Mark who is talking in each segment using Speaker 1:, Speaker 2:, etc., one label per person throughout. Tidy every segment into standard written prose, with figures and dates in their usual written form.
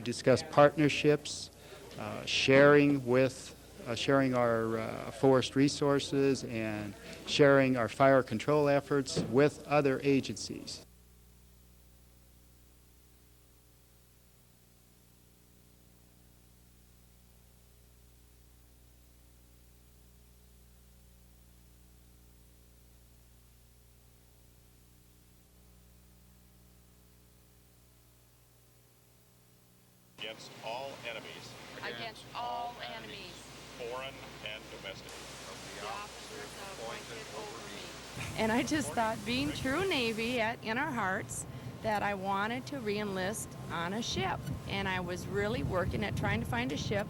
Speaker 1: discussed partnerships, sharing our forest resources and sharing our fire control efforts with other agencies.
Speaker 2: Against all enemies.
Speaker 3: Against all enemies.
Speaker 2: Foreign and domestic.
Speaker 3: The officers appointed over me. And I just thought, being true Navy in our hearts, that I wanted to re-enlist on a ship. And I was really working at trying to find a ship.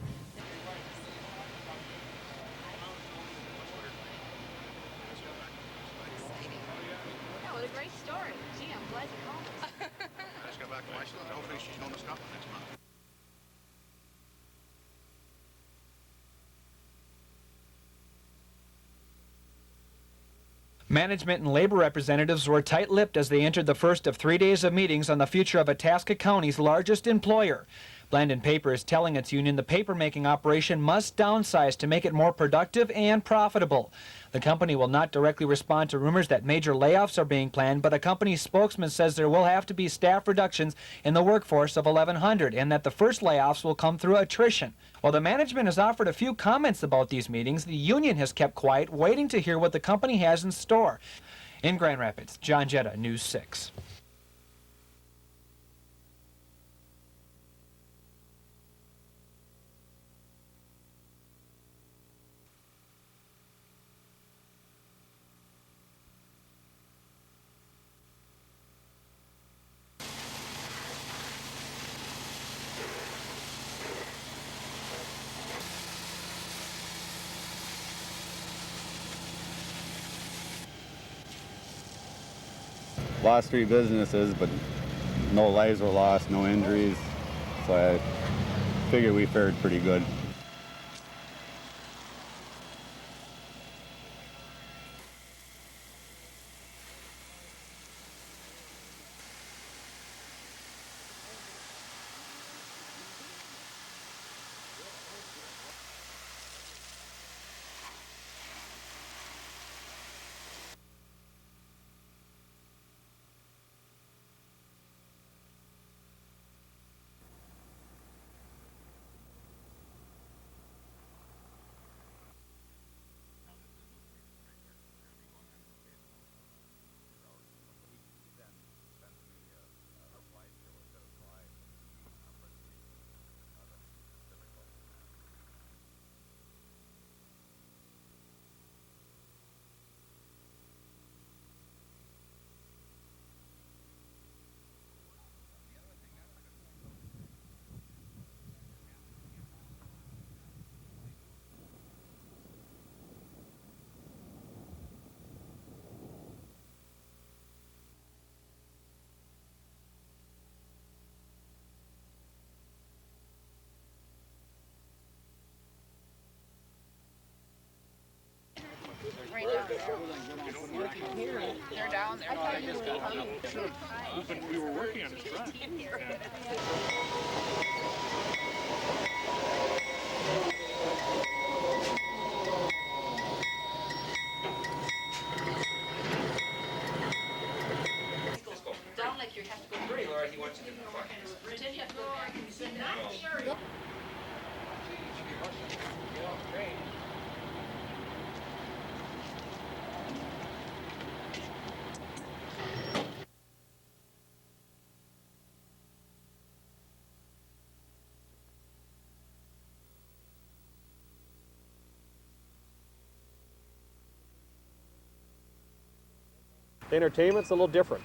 Speaker 3: Yeah, what a great story. Gee, I'm glad you called us.
Speaker 4: I just got back to Iceland. Hopefully she's going to Scotland next month.
Speaker 5: Management and labor representatives were tight-lipped as they entered the first of 3 days of meetings on the future of Itasca County's largest employer. Blandon Paper is telling its union the paper-making operation must downsize to make it more productive and profitable. The company will not directly respond to rumors that major layoffs are being planned, but a company spokesman says there will have to be staff reductions in the workforce of 1,100 and that the first layoffs will come through attrition. While the management has offered a few comments about these meetings, the union has kept quiet, waiting to hear what the company has in store. In Grand Rapids, John Jetta, News 6.
Speaker 6: Lost 3 businesses, but no lives were lost, no injuries, so I figure we fared pretty good.
Speaker 3: Right down there. They're down there.
Speaker 2: We were working on this track.
Speaker 3: Down like you have to go.
Speaker 5: Pretty, Laura, he wants you to fuck.
Speaker 3: Pretend you have to go back and say, not sure.
Speaker 7: The entertainment's a little different.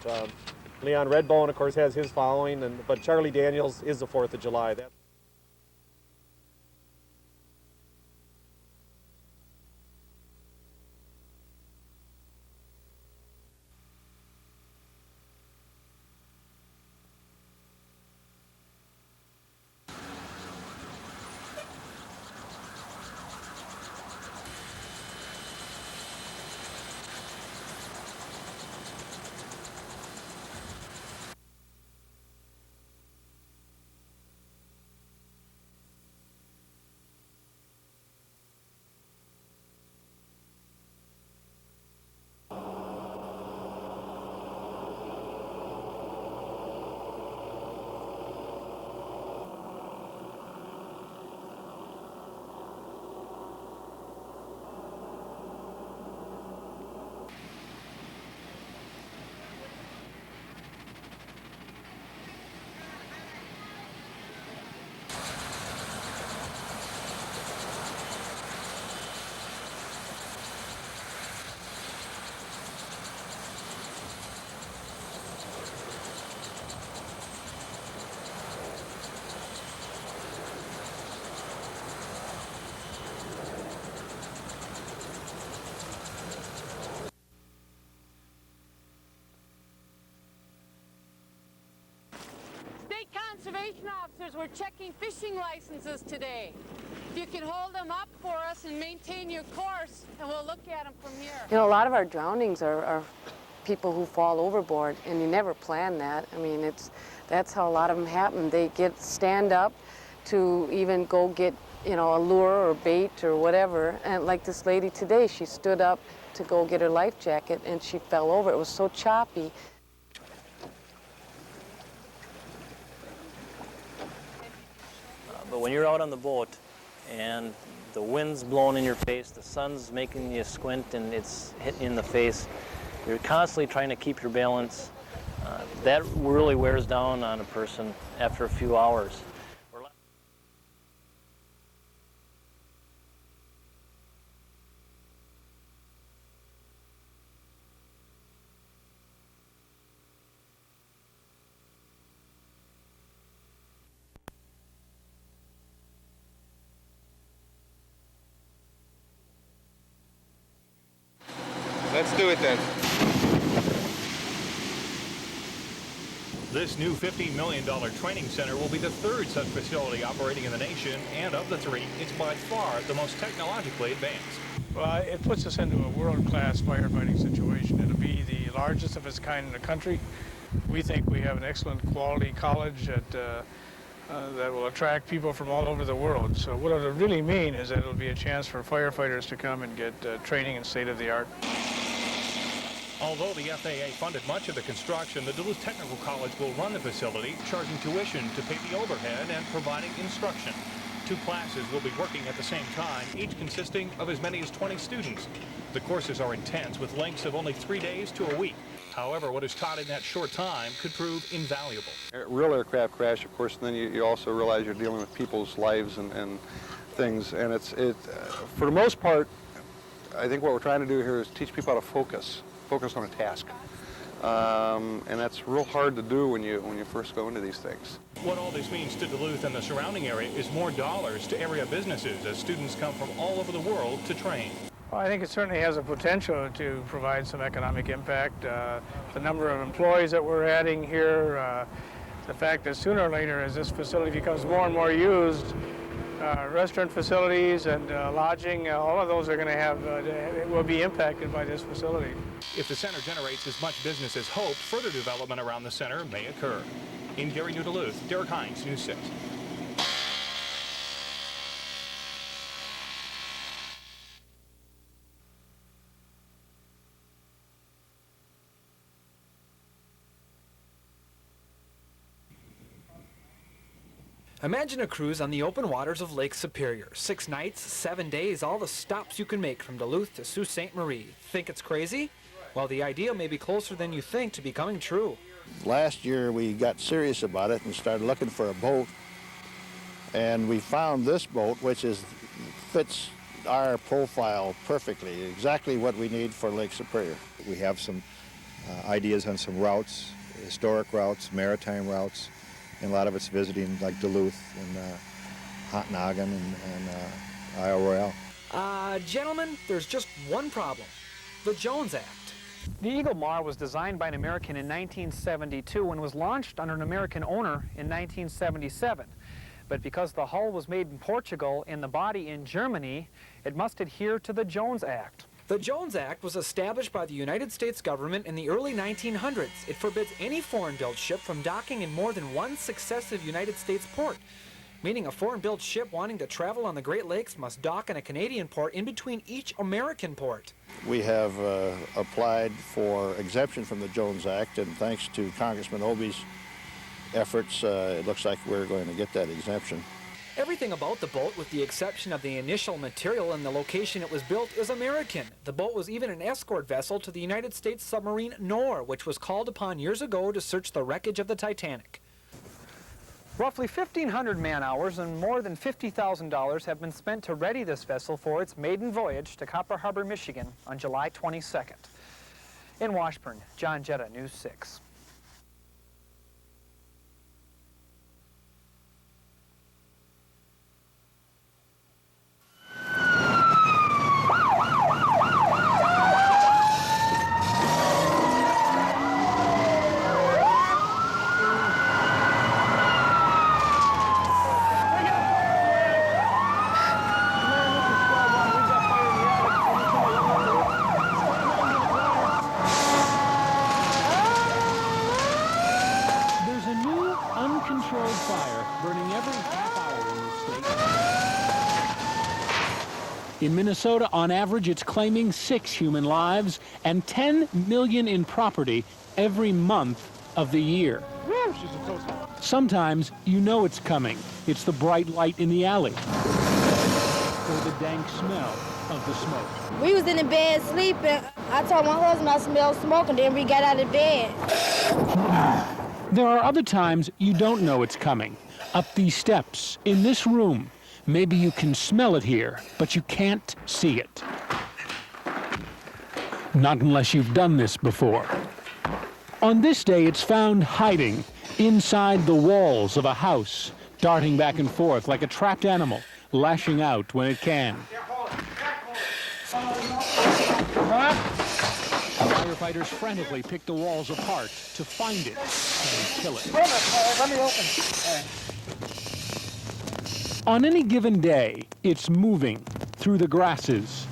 Speaker 7: Leon Redbone, of course, has his following, but Charlie Daniels is the 4th of July.
Speaker 8: firefighters, we're checking fishing licenses today. If you can hold them up for us and maintain your course, and we'll look at them from here.
Speaker 3: You know, a lot of our drownings are people who fall overboard, and you never plan that. I mean, that's how a lot of them happen. They stand up to even go get, you know, a lure or bait or whatever. And like this lady today, she stood up to go get her life jacket and she fell over. It was so choppy.
Speaker 9: But when you're out on the boat and the wind's blowing in your face, the sun's making you squint and it's hitting you in the face, you're constantly trying to keep your balance. That really wears down on a person after a few hours.
Speaker 10: Let's do it then.
Speaker 2: This new $15 million training center will be the third such facility operating in the nation, and of the three, it's by far the most technologically advanced.
Speaker 11: Well, it puts us into a world-class firefighting situation. It'll be the largest of its kind in the country. We think we have an excellent quality college that will attract people from all over the world. So what it'll really mean is that it'll be a chance for firefighters to come and get training in state-of-the-art.
Speaker 2: Although the FAA funded much of the construction, the Duluth Technical College will run the facility, charging tuition to pay the overhead and providing instruction. 2 classes will be working at the same time, each consisting of as many as 20 students. The courses are intense, with lengths of only 3 days to a week. However, what is taught in that short time could prove invaluable.
Speaker 10: Real aircraft crash, of course, and then you also realize you're dealing with people's lives and things. And for the most part, I think what we're trying to do here is teach people how to focus on a task. And that's real hard to do when you first go into these things.
Speaker 2: What all this means to Duluth and the surrounding area is more dollars to area businesses as students come from all over the world to train.
Speaker 11: Well, I think it certainly has a potential to provide some economic impact. The number of employees that we're adding here, the fact that sooner or later, as this facility becomes more and more used, restaurant facilities and lodging, all of those are going to have, will be impacted by this facility.
Speaker 2: If the center generates as much business as hoped, further development around the center may occur. In Gary, New Duluth, Derek Hines, News 6.
Speaker 5: Imagine a cruise on the open waters of Lake Superior. 6 nights, 7 days, all the stops you can make from Duluth to Sault Ste. Marie. Think it's crazy? Well, the ideal may be closer than you think to becoming true.
Speaker 12: Last year we got serious about it and started looking for a boat. And we found this boat, which fits our profile perfectly, exactly what we need for Lake Superior.
Speaker 13: We have some ideas on some routes, historic routes, maritime routes. And a lot of it's visiting like Duluth and Hontnagan and Isle Royale.
Speaker 5: Gentlemen, there's just one problem. The Jones Act. The Eagle Mar was designed by an American in 1972 and was launched under an American owner in 1977. But because the hull was made in Portugal and the body in Germany, it must adhere to the Jones Act. The Jones Act was established by the United States government in the early 1900s. It forbids any foreign-built ship from docking in more than one successive United States port, meaning a foreign-built ship wanting to travel on the Great Lakes must dock in a Canadian port in between each American port.
Speaker 12: We have applied for exemption from the Jones Act, and thanks to Congressman Obie's efforts, it looks like we're going to get that exemption.
Speaker 5: Everything about the boat, with the exception of the initial material and the location it was built, is American. The boat was even an escort vessel to the United States submarine Nor, which was called upon years ago to search the wreckage of the Titanic. Roughly 1,500 man-hours and more than $50,000 have been spent to ready this vessel for its maiden voyage to Copper Harbor, Michigan on July 22nd. In Washburn, John Jetta, News 6.
Speaker 14: In Minnesota, on average, it's claiming 6 human lives and 10 million in property every month of the year. Sometimes you know it's coming. It's the bright light in the alley or the dank smell of the smoke.
Speaker 15: We was in the bed sleeping. I told my husband I smelled smoke, and then we got out of bed.
Speaker 14: There are other times you don't know it's coming. Up these steps, in this room, maybe you can smell it here, but you can't see it. Not unless you've done this before. On this day, it's found hiding inside the walls of a house, darting back and forth like a trapped animal, lashing out when it can. Firefighters frantically pick the walls apart to find it and kill it.
Speaker 11: Let me open.
Speaker 14: On any given day, it's moving through the grasses,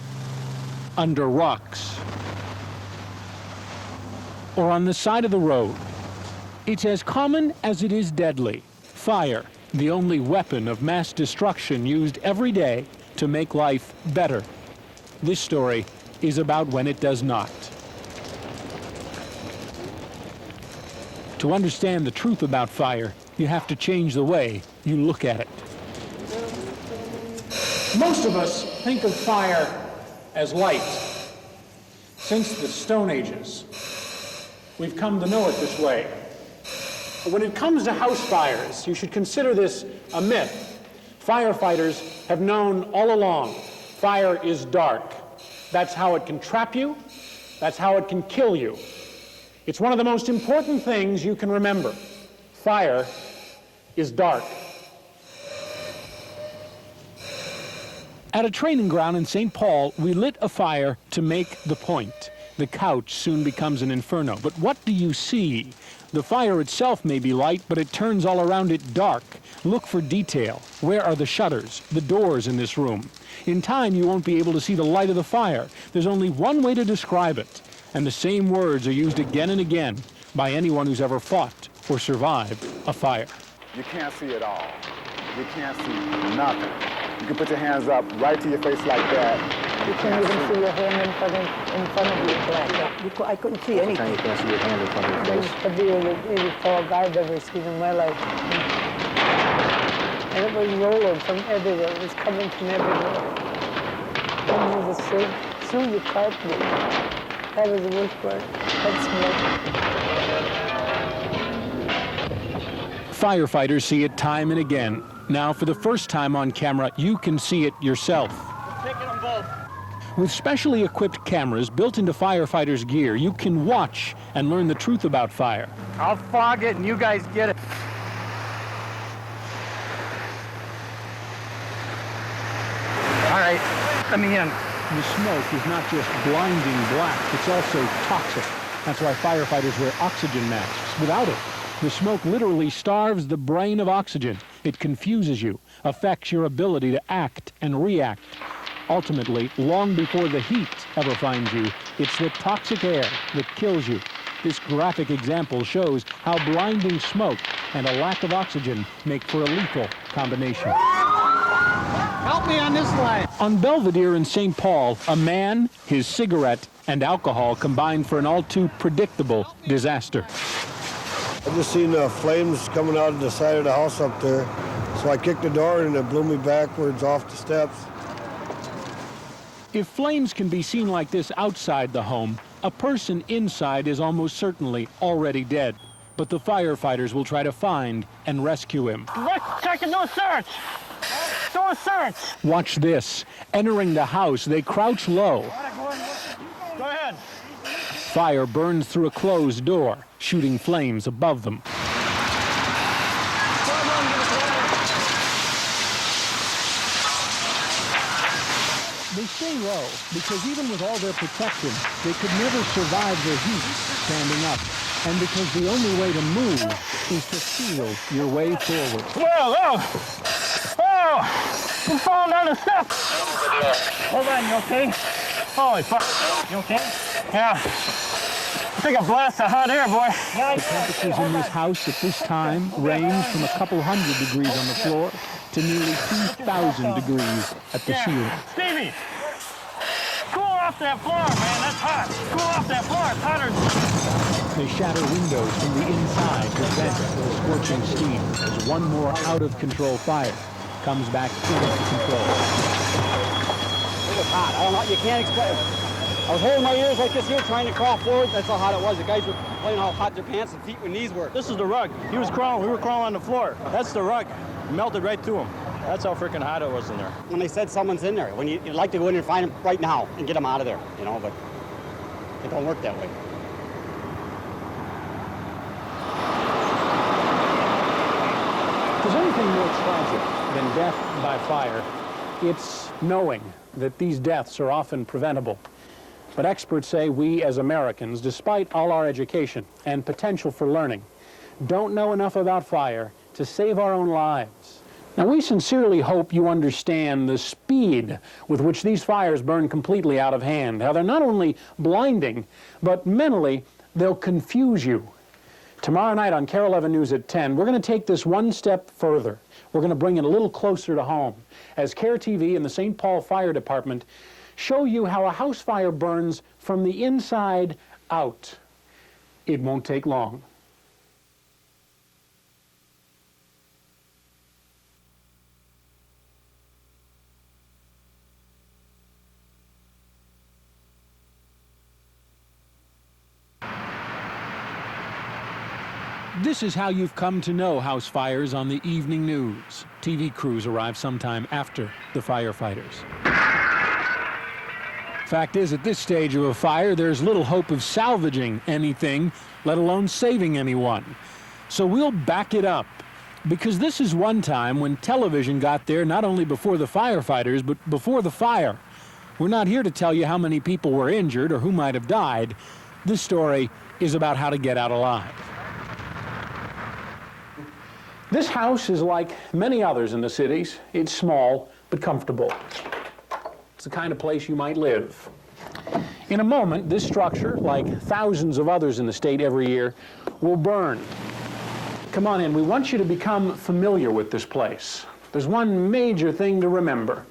Speaker 14: under rocks, or on the side of the road. It's as common as it is deadly. Fire, the only weapon of mass destruction used every day to make life better. This story is about when it does not. To understand the truth about fire, you have to change the way you look at it. Most of us think of fire as light. Since the Stone Ages, we've come to know it this way. But when it comes to house fires, you should consider this a myth. Firefighters have known all along, fire is dark. That's how it can trap you. That's how it can kill you. It's one of the most important things you can remember. Fire is dark. At a training ground in St. Paul, we lit a fire to make the point. The couch soon becomes an inferno. But what do you see? The fire itself may be light, but it turns all around it dark. Look for detail. Where are the shutters, the doors in this room? In time, you won't be able to see the light of the fire. There's only one way to describe it, and the same words are used again and again by anyone who's ever fought or survived a fire.
Speaker 16: You can't see it all. You can't see nothing. You can put your hands up right to your face like that.
Speaker 17: You can't even see your hand in front of you like that. I couldn't see anything.
Speaker 16: You can't see your hand in front of your face.
Speaker 17: It was the tall guy I've ever seen in my life. And it was rolling from everywhere. It was coming from everywhere. And it was through the carpet. That was the worst part. That smoke.
Speaker 14: Firefighters see it time and again. Now, for the first time on camera, you can see it yourself.
Speaker 11: Taking them both.
Speaker 14: With specially equipped cameras built into firefighters' gear, you can watch and learn the truth about fire.
Speaker 11: I'll fog it and you guys get it. All right, let me in.
Speaker 14: The smoke is not just blinding black, it's also toxic. That's why firefighters wear oxygen masks. Without it, the smoke literally starves the brain of oxygen. It confuses you, affects your ability to act and react. Ultimately, long before the heat ever finds you, it's the toxic air that kills you. This graphic example shows how blinding smoke and a lack of oxygen make for a lethal combination.
Speaker 11: Help me on this line.
Speaker 14: On Belvedere in St. Paul, a man, his cigarette, and alcohol combined for an all too predictable disaster.
Speaker 18: I just seen the flames coming out of the side of the house up there. So I kicked the door and it blew me backwards off the steps.
Speaker 14: If flames can be seen like this outside the home, a person inside is almost certainly already dead. But the firefighters will try to find and rescue him.
Speaker 11: Let's check and do a search. Do a search.
Speaker 14: Watch this. Entering the house, they crouch low.
Speaker 11: Go ahead.
Speaker 14: Fire burns through a closed door, shooting flames above them. They stay low because even with all their protection, they could never survive the heat standing up. And because the only way to move is to feel your way forward.
Speaker 11: Whoa! I'm falling down the steps. Hold on, you okay? Holy fuck. You okay? Yeah.
Speaker 19: Take a blast of hot air, boy.
Speaker 14: The temperatures in this house at this time range from a couple hundred degrees on the floor to nearly 2,000 degrees at the ceiling.
Speaker 19: Stevie, cool off that floor, man. That's hot. Cool off that floor. It's hotter.
Speaker 14: They shatter windows from the inside to vent the scorching steam as one more out-of-control fire comes back into control.
Speaker 20: It was hot. I don't know. You can't explain it. I was holding my ears like this here, trying to crawl forward. That's how hot it was. The guys were playing how hot their pants and feet and knees were.
Speaker 19: This is the rug. He was crawling. We were crawling on the floor. That's the rug. Melted right to him. That's how freaking hot it was in there.
Speaker 20: When they said someone's in there, when you'd like to go in and find them right now and get them out of there, you know, but it don't work that way.
Speaker 14: If there's anything more tragic than death by fire, it's knowing that these deaths are often preventable. But experts say we as Americans, despite all our education and potential for learning, don't know enough about fire to save our own lives. Now, we sincerely hope you understand the speed with which these fires burn completely out of hand, how they're not only blinding, but mentally, they'll confuse you. Tomorrow night on KARE 11 News at 10, we're going to take this one step further. We're going to bring it a little closer to home as KARE TV and the St. Paul Fire Department show you how a house fire burns from the inside out. It won't take long. This is how you've come to know house fires on the evening news. TV crews arrive sometime after the firefighters. Fact is, at this stage of a fire, there's little hope of salvaging anything, let alone saving anyone. So we'll back it up, because this is one time when television got there not only before the firefighters, but before the fire. We're not here to tell you how many people were injured or who might have died. This story is about how to get out alive. This house is like many others in the cities. It's small, but comfortable. It's the kind of place you might live. In a moment, this structure, like thousands of others in the state every year, will burn. Come on in. We want you to become familiar with this place. There's one major thing to remember.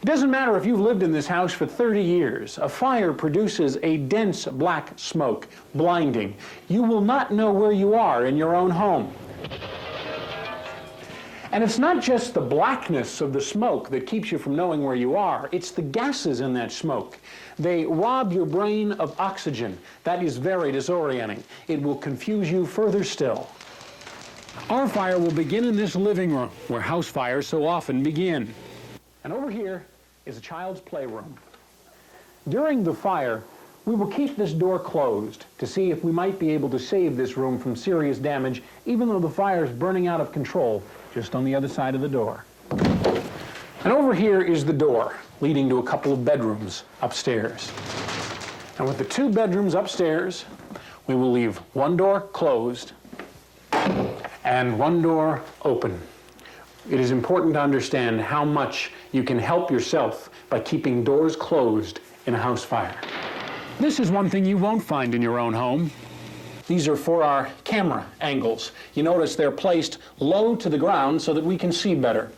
Speaker 14: It doesn't matter if you've lived in this house for 30 years. A fire produces a dense black smoke, blinding. You will not know where you are in your own home. And it's not just the blackness of the smoke that keeps you from knowing where you are. It's the gases in that smoke. They rob your brain of oxygen. That is very disorienting. It will confuse you further still. Our fire will begin in this living room, where house fires so often begin. And over here is a child's playroom. During the fire, we will keep this door closed to see if we might be able to save this room from serious damage, even though the fire is burning out of control just on the other side of the door. And over here is the door leading to a couple of bedrooms upstairs. And with the two bedrooms upstairs, we will leave one door closed and one door open. It is important to understand how much you can help yourself by keeping doors closed in a house fire. This is one thing you won't find in your own home. These are for our camera angles. You notice they're placed low to the ground so that we can see better.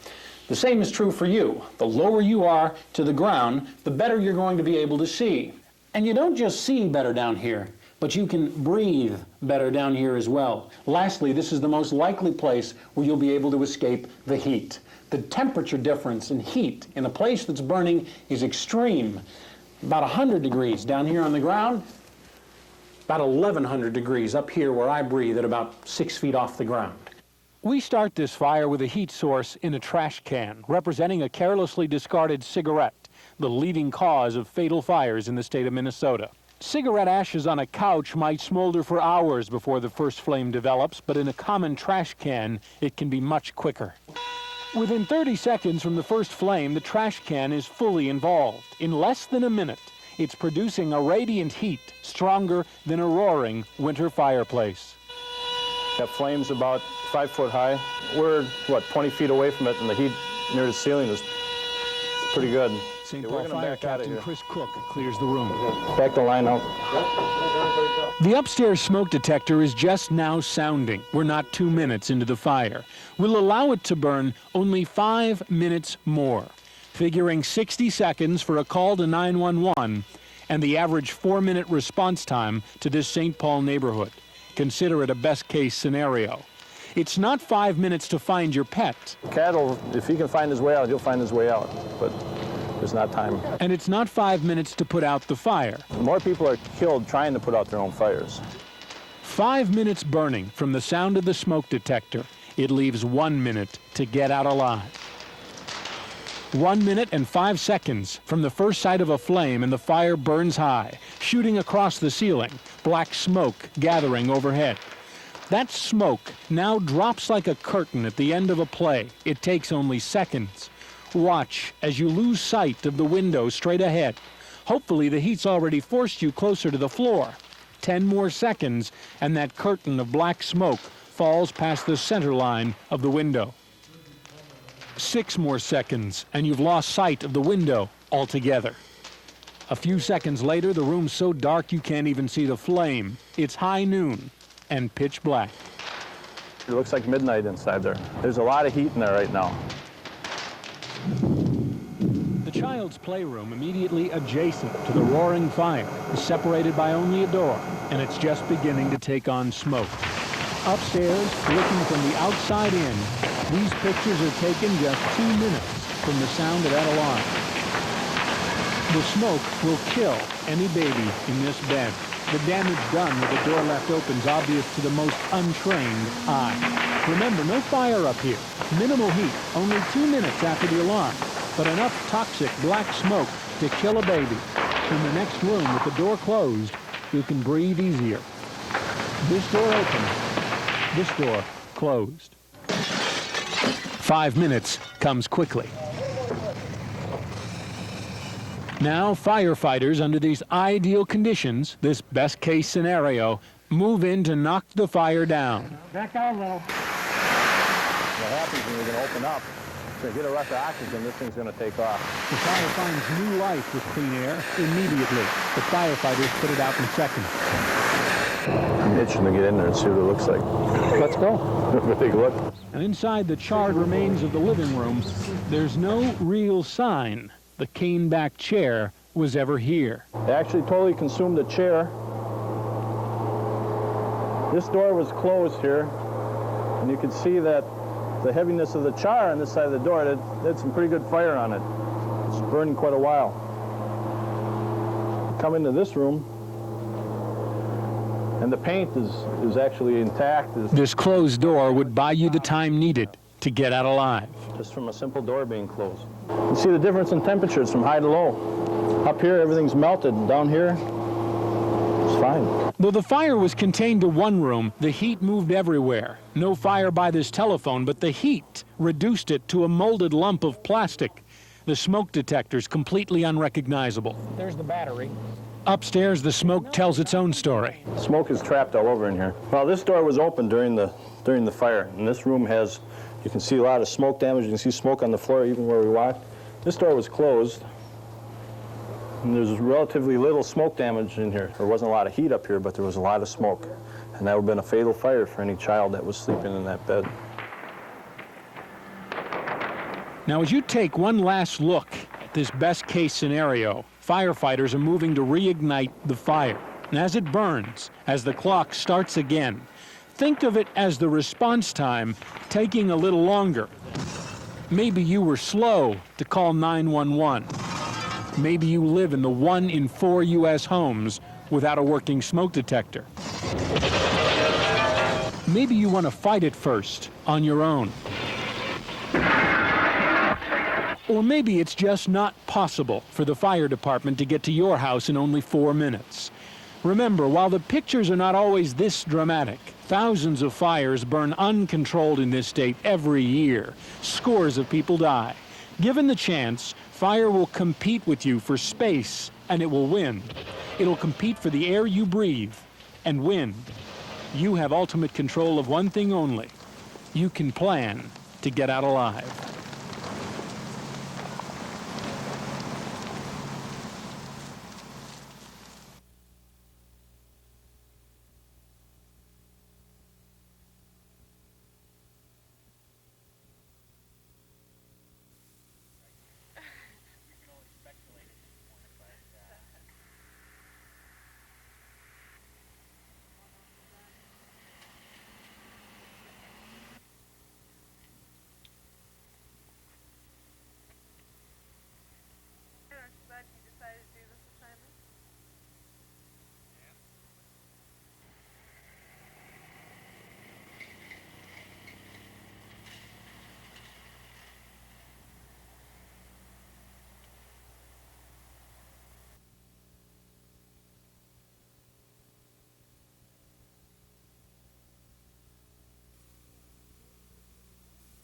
Speaker 14: The same is true for you. The lower you are to the ground, the better you're going to be able to see. And you don't just see better down here, but you can breathe better down here as well. Lastly, this is the most likely place where you'll be able to escape the heat. The temperature difference in heat in a place that's burning is extreme. About 100 degrees down here on the ground, about 1,100 degrees up here where I breathe at about 6 feet off the ground. We start this fire with a heat source in a trash can, representing a carelessly discarded cigarette, the leading cause of fatal fires in the state of Minnesota. Cigarette ashes on a couch might smolder for hours before the first flame develops, but in a common trash can, it can be much quicker. Within 30 seconds from the first flame, the trash can is fully involved. In less than a minute, it's producing a radiant heat stronger than a roaring winter fireplace.
Speaker 19: That flame's about 5 foot high. We're, 20 feet away from it, and the heat near the ceiling is pretty good.
Speaker 14: St.
Speaker 19: we're
Speaker 14: Paul
Speaker 19: gonna
Speaker 14: Fire
Speaker 19: back outta
Speaker 14: Captain
Speaker 19: here.
Speaker 14: Chris Cook clears the room.
Speaker 19: Back the line out.
Speaker 14: The upstairs smoke detector is just now sounding. We're not 2 minutes into the fire. We'll allow it to burn only 5 minutes more, figuring 60 seconds for a call to 911 and the average 4-minute response time to this St. Paul neighborhood. Consider it a best-case scenario. It's not 5 minutes to find your pet.
Speaker 19: Cattle, if he can find his way out, he'll find his way out, but there's not time.
Speaker 14: And it's not 5 minutes to put out the fire.
Speaker 19: More people are killed trying to put out their own fires.
Speaker 14: 5 minutes burning from the sound of the smoke detector. It leaves 1 minute to get out alive. 1 minute and 5 seconds from the first sight of a flame and the fire burns high, shooting across the ceiling, black smoke gathering overhead. That smoke now drops like a curtain at the end of a play. It takes only seconds. Watch as you lose sight of the window straight ahead. Hopefully the heat's already forced you closer to the floor. 10 more seconds and that curtain of black smoke falls past the center line of the window. 6 more seconds and you've lost sight of the window altogether. A few seconds later, the room's so dark you can't even see the flame. It's high noon and pitch black.
Speaker 19: It looks like midnight inside there. There's a lot of heat in there right now.
Speaker 14: The child's playroom immediately adjacent to the roaring fire is separated by only a door, and it's just beginning to take on smoke. Upstairs, looking from the outside in, these pictures are taken just 2 minutes from the sound of that alarm. The smoke will kill any baby in this bed. The damage done with the door left open is obvious to the most untrained eye. Remember, no fire up here. Minimal heat, only 2 minutes after the alarm, but enough toxic black smoke to kill a baby. In the next room with the door closed, you can breathe easier. This door open, this door closed. 5 minutes comes quickly. Now, firefighters under these ideal conditions, this best-case scenario, move in to knock the fire down.
Speaker 17: Back down a little.
Speaker 19: What happens when you're going to open up, to get a rush of oxygen, this thing's going to take off.
Speaker 14: The fire finds new life with clean air immediately. The firefighters put it out in seconds.
Speaker 19: I'm itching to get in there and see what it looks like. Let's go. Take a look.
Speaker 14: And inside the charred remains of the living room, there's no real sign the cane-back chair was ever here.
Speaker 19: They actually totally consumed the chair. This door was closed here, and you can see that the heaviness of the char on this side of the door, that had some pretty good fire on it. It's burning quite a while. Come into this room, and the paint is actually intact.
Speaker 14: This closed door would buy you the time needed to get out alive.
Speaker 19: Just from a simple door being closed. You see the difference in temperatures from high to low. Up here, everything's melted, and down here, it's fine.
Speaker 14: Though the fire was contained to one room, the heat moved everywhere. No fire by this telephone, but the heat reduced it to a molded lump of plastic. The smoke detector's completely unrecognizable.
Speaker 5: There's the battery.
Speaker 14: Upstairs, the smoke tells its own story.
Speaker 19: Smoke is trapped all over in here. Well, this door was open during the fire, and this room has, you can see a lot of smoke damage. You can see smoke on the floor even where we walked. This door was closed, and there's relatively little smoke damage in here. There wasn't a lot of heat up here, but there was a lot of smoke, and that would have been a fatal fire for any child that was sleeping in that bed.
Speaker 14: Now, as you take one last look at this best-case scenario, firefighters are moving to reignite the fire. And as it burns, as the clock starts again, think of it as the response time taking a little longer. Maybe you were slow to call 911. Maybe you live in the 1 in 4 U.S. homes without a working smoke detector. Maybe you want to fight it first on your own. Or maybe it's just not possible for the fire department to get to your house in only 4 minutes. Remember, while the pictures are not always this dramatic, thousands of fires burn uncontrolled in this state every year. Scores of people die. Given the chance, fire will compete with you for space, and it will win. It'll compete for the air you breathe and win. You have ultimate control of one thing only. You can plan to get out alive.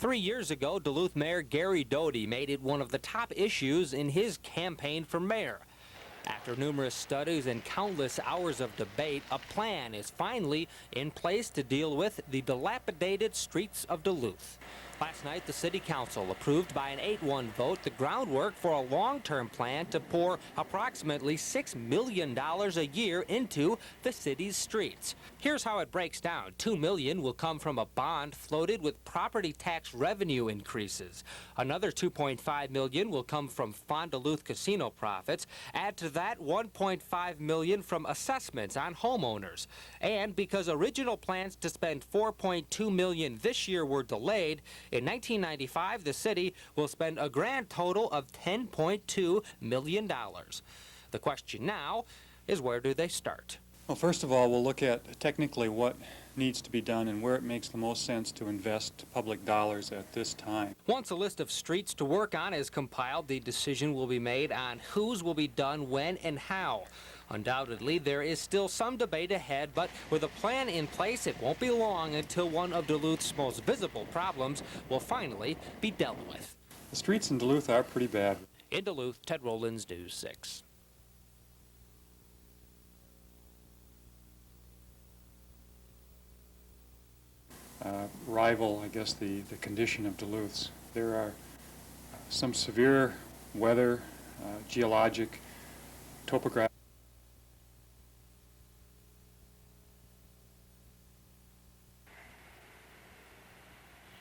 Speaker 21: 3 years ago, Duluth Mayor Gary Doty made it one of the top issues in his campaign for mayor. After numerous studies and countless hours of debate, a plan is finally in place to deal with the dilapidated streets of Duluth. Last night, the City Council approved by an 8-1 vote the groundwork for a long-term plan to pour approximately $6 million a year into the city's streets. Here's how it breaks down. $2 million will come from a bond floated with property tax revenue increases. Another $2.5 million will come from Fond du Luth casino profits. Add to that $1.5 million from assessments on homeowners. And because original plans to spend $4.2 million this year were delayed, in 1995, the city will spend a grand total of $10.2 million. The question now is, where do they start?
Speaker 22: Well, first of all, we'll look at technically what needs to be done and where it makes the most sense to invest public dollars at this time.
Speaker 21: Once a list of streets to work on is compiled, the decision will be made on whose will be done when and how. Undoubtedly, there is still some debate ahead, but with a plan in place, it won't be long until one of Duluth's most visible problems will finally be dealt with.
Speaker 22: The streets in Duluth are pretty bad.
Speaker 21: In Duluth, Ted Rollins, News 6.
Speaker 22: Rival, I guess, the condition of Duluth's. There are some severe weather, geologic, topographic.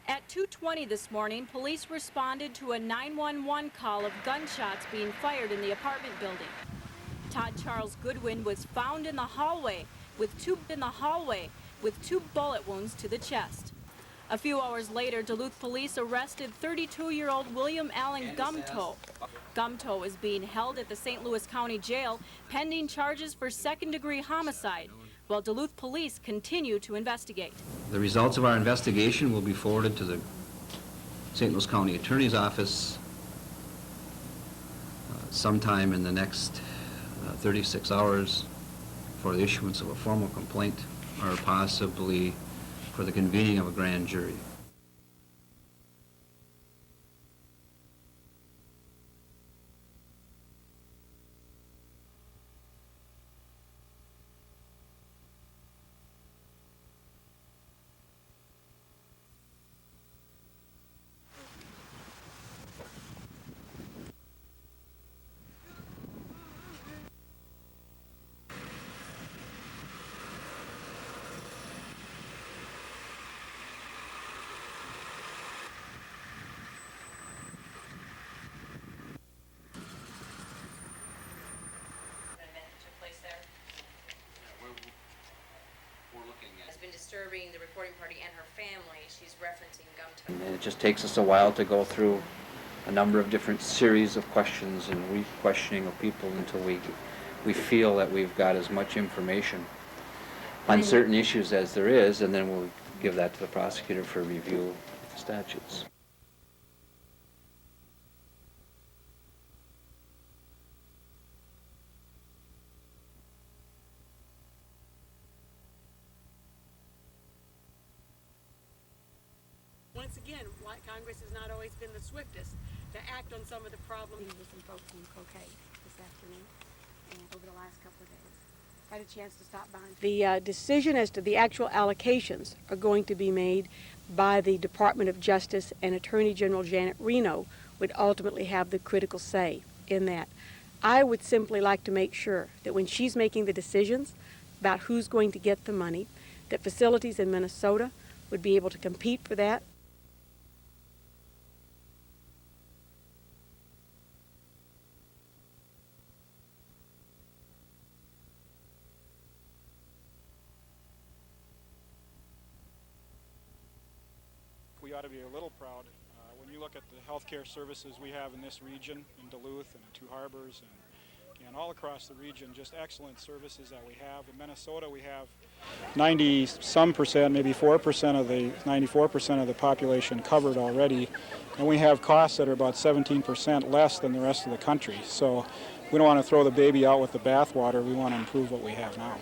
Speaker 23: At 2:20 this morning, police responded to a 911 call of gunshots being fired in the apartment building. Todd Charles Goodwin was found in the hallway with two bullet wounds to the chest. A few hours later, Duluth police arrested 32-year-old William Allen Gumtoe. Gumtoe is being held at the St. Louis County Jail pending charges for second-degree homicide, while Duluth police continue to investigate.
Speaker 24: The results of our investigation will be forwarded to the St. Louis County Attorney's Office sometime in the next 36 hours for the issuance of a formal complaint or possibly for the convening of a grand jury.
Speaker 25: Has been disturbing the reporting party and her family. She's referencing Gumtoe.
Speaker 26: And it just takes us a while to go through a number of different series of questions and re-questioning of people until we feel that we've got as much information on certain issues as there is, and then we'll give that to the prosecutor for review of the statutes.
Speaker 27: Once again, why Congress has not always been the swiftest to act on some of the problems.
Speaker 15: With some folks in Croquet this afternoon and over the last couple of days. Had a chance to stop by.
Speaker 27: The decision as to the actual allocations are going to be made by the Department of Justice, and Attorney General Janet Reno would ultimately have the critical say in that. I would simply like to make sure that when she's making the decisions about who's going to get the money, that facilities in Minnesota would be able to compete for that.
Speaker 28: We ought to be a little proud when you look at the healthcare services we have in this region, in Duluth and the two harbors and all across the region, just excellent services that we have. In Minnesota, we have 90-some%, maybe 4% of the 94% of the population covered already, and we have costs that are about 17% less than the rest of the country. So we don't want to throw the baby out with the bathwater. We want to improve what we have now.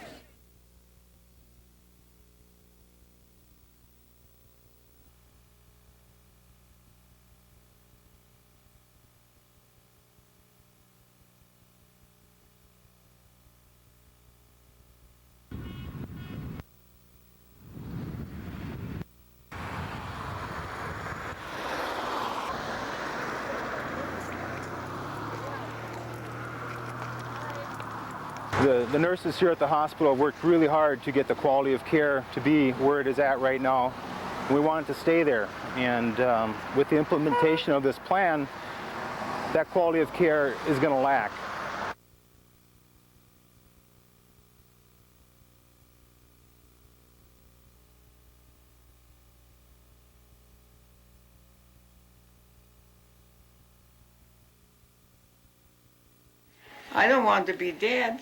Speaker 1: The nurses here at the hospital have worked really hard to get the quality of care to be where it is at right now. We want it to stay there. And with the implementation of this plan, that quality of care is going to lack.
Speaker 3: I don't want to be dead.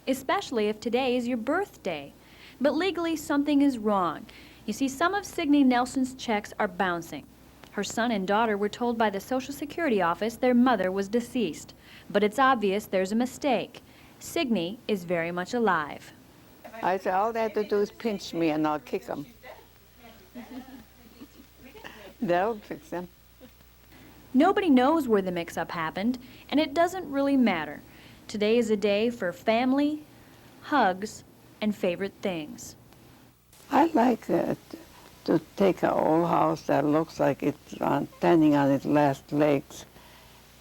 Speaker 4: Especially if today is your birthday. But legally, something is wrong. You see, some of Signe Nelson's checks are bouncing. Her son and daughter were told by the Social Security office their mother was deceased. But it's obvious there's a mistake. Signe is very much alive.
Speaker 3: I said, all they have to do is pinch me and I'll kick them. That'll fix them.
Speaker 4: Nobody knows where the mix-up happened, and it doesn't really matter. Today is a day for family, hugs, and favorite things.
Speaker 3: I'd like to take an old house that looks like it's standing on its last legs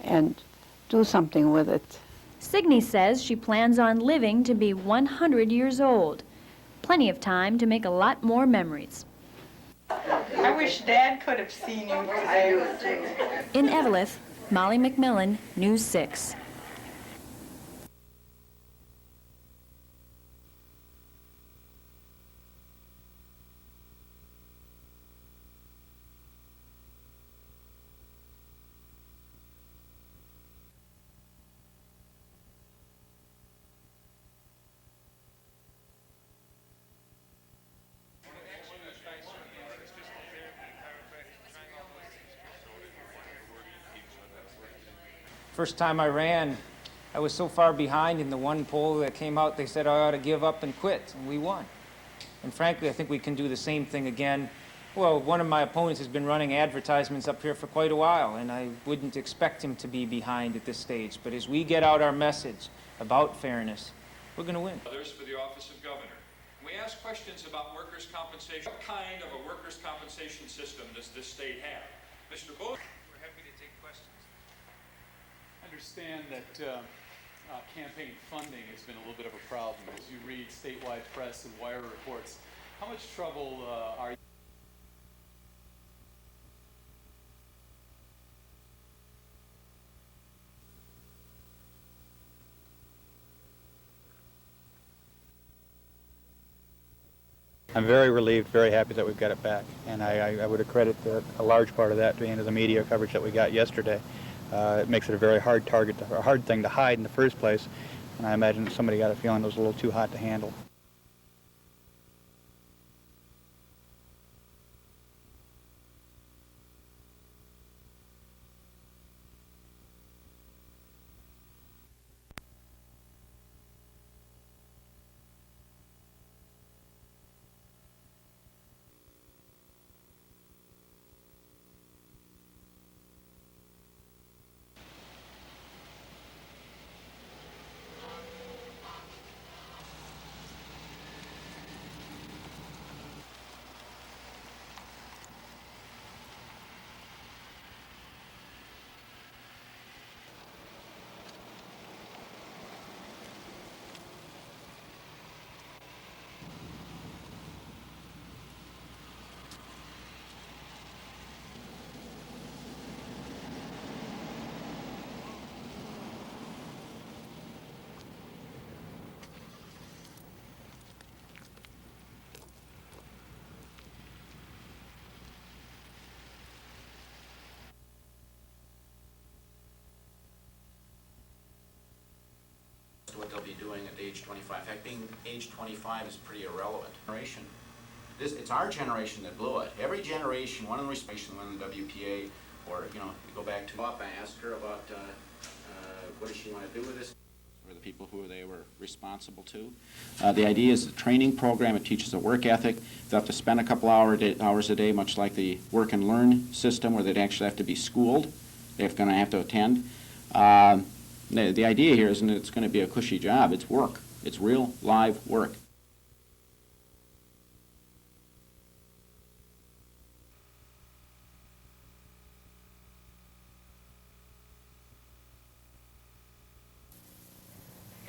Speaker 3: and do something with it.
Speaker 4: Signe says she plans on living to be 100 years old. Plenty of time to make a lot more memories.
Speaker 3: I wish Dad could have seen you today.
Speaker 4: In Eveleth, Molly McMillan, News 6.
Speaker 6: First time I ran, I was so far behind in the one poll that came out, they said I ought to give up and quit, and we won. And frankly, I think we can do the same thing again. Well, one of my opponents has been running advertisements up here for quite a while, and I wouldn't expect him to be behind at this stage. But as we get out our message about fairness, we're going to win.
Speaker 2: Others for the office of governor. We ask questions about workers' compensation. What kind of a workers' compensation system does this state have? Mr. Booth?
Speaker 22: We're happy to take questions. I understand that campaign funding has been a little bit of a problem. As you read statewide press and wire reports, how much trouble are you?
Speaker 1: I'm very relieved, very happy that we've got it back. And I would accredit a large part of that to the media coverage that we got yesterday. It makes it a very hard target, a hard thing to hide in the first place. And I imagine somebody got a feeling it was a little too hot to handle.
Speaker 7: What they'll be doing at age 25. In fact, being age 25 is pretty irrelevant. It's our generation that blew it. Every generation, one in the respect, one in the WPA, or you go back to. I asked her about what does she want to do with this. For the people who they were responsible to. The idea is a training program. It teaches a work ethic. They have to spend a couple hours a day, much like the work and learn system, where they'd actually have to be schooled. They're going to have to attend. The idea here isn't that it's going to be a cushy job. It's work. It's real, live work.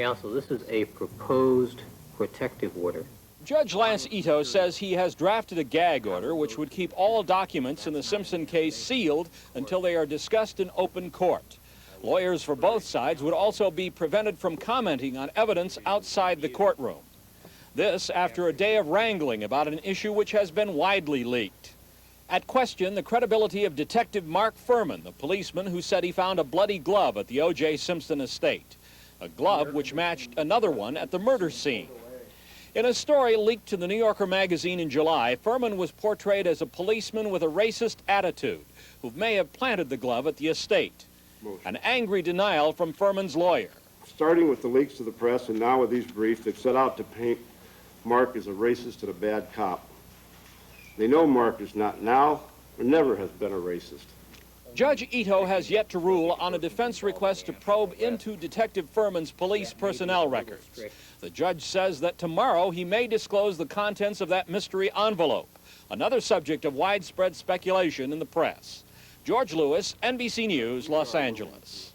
Speaker 8: Counsel, this is a proposed protective order.
Speaker 9: Judge Lance Ito says he has drafted a gag order which would keep all documents in the Simpson case sealed until they are discussed in open court. Lawyers for both sides would also be prevented from commenting on evidence outside the courtroom. This after a day of wrangling about an issue which has been widely leaked. At question, the credibility of Detective Mark Furman, the policeman who said he found a bloody glove at the O.J. Simpson estate, a glove which matched another one at the murder scene. In a story leaked to the New Yorker magazine in July, Furman was portrayed as a policeman with a racist attitude who may have planted the glove at the estate. An angry denial from Furman's lawyer.
Speaker 10: Starting with the leaks to the press and now with these briefs, they've set out to paint Mark as a racist and a bad cop. They know Mark is not now or never has been a racist.
Speaker 9: Judge Ito has yet to rule on a defense request to probe into Detective Furman's police personnel records. The judge says that tomorrow he may disclose the contents of that mystery envelope, another subject of widespread speculation in the press. George Lewis, NBC News, Los Angeles.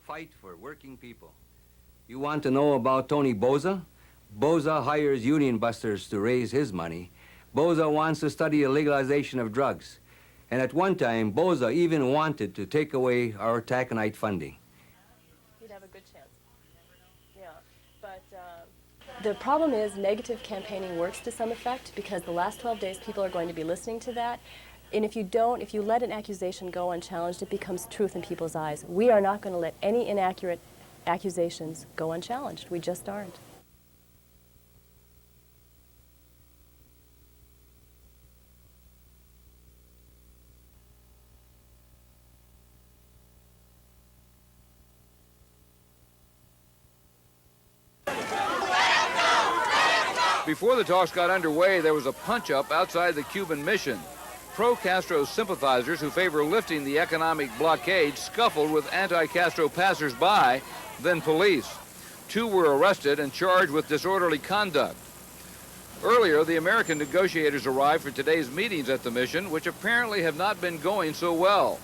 Speaker 11: Fight for working people. You want to know about Tony Boza? Boza hires union busters to raise his money. Boza wants to study the legalization of drugs. And at one time, Boza even wanted to take away our taconite funding.
Speaker 12: You'd have a good chance. Yeah, but the problem is negative campaigning works to some effect because the last 12 days people are going to be listening to that. And if you let an accusation go unchallenged, it becomes truth in people's eyes. We are not going to let any inaccurate accusations go unchallenged. We just aren't.
Speaker 13: Before the talks got underway, there was a punch-up outside the Cuban mission. Pro-Castro sympathizers who favor lifting the economic blockade scuffled with anti-Castro passers-by, then police. 2 were arrested and charged with disorderly conduct. Earlier, the American negotiators arrived for today's meetings at the mission, which apparently have not been going so well.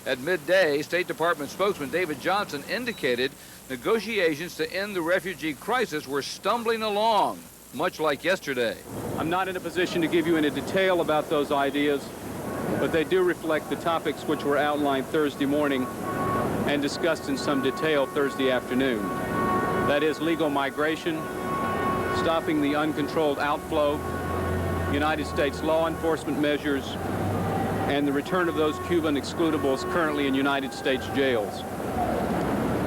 Speaker 13: At midday, State Department spokesman David Johnson indicated negotiations to end the refugee crisis were stumbling along, much like yesterday.
Speaker 16: I'm not in a position to give you any detail about those ideas, but they do reflect the topics which were outlined Thursday morning and discussed in some detail Thursday afternoon. That is legal migration, stopping the uncontrolled outflow, United States law enforcement measures, and the return of those Cuban excludables currently in United States jails.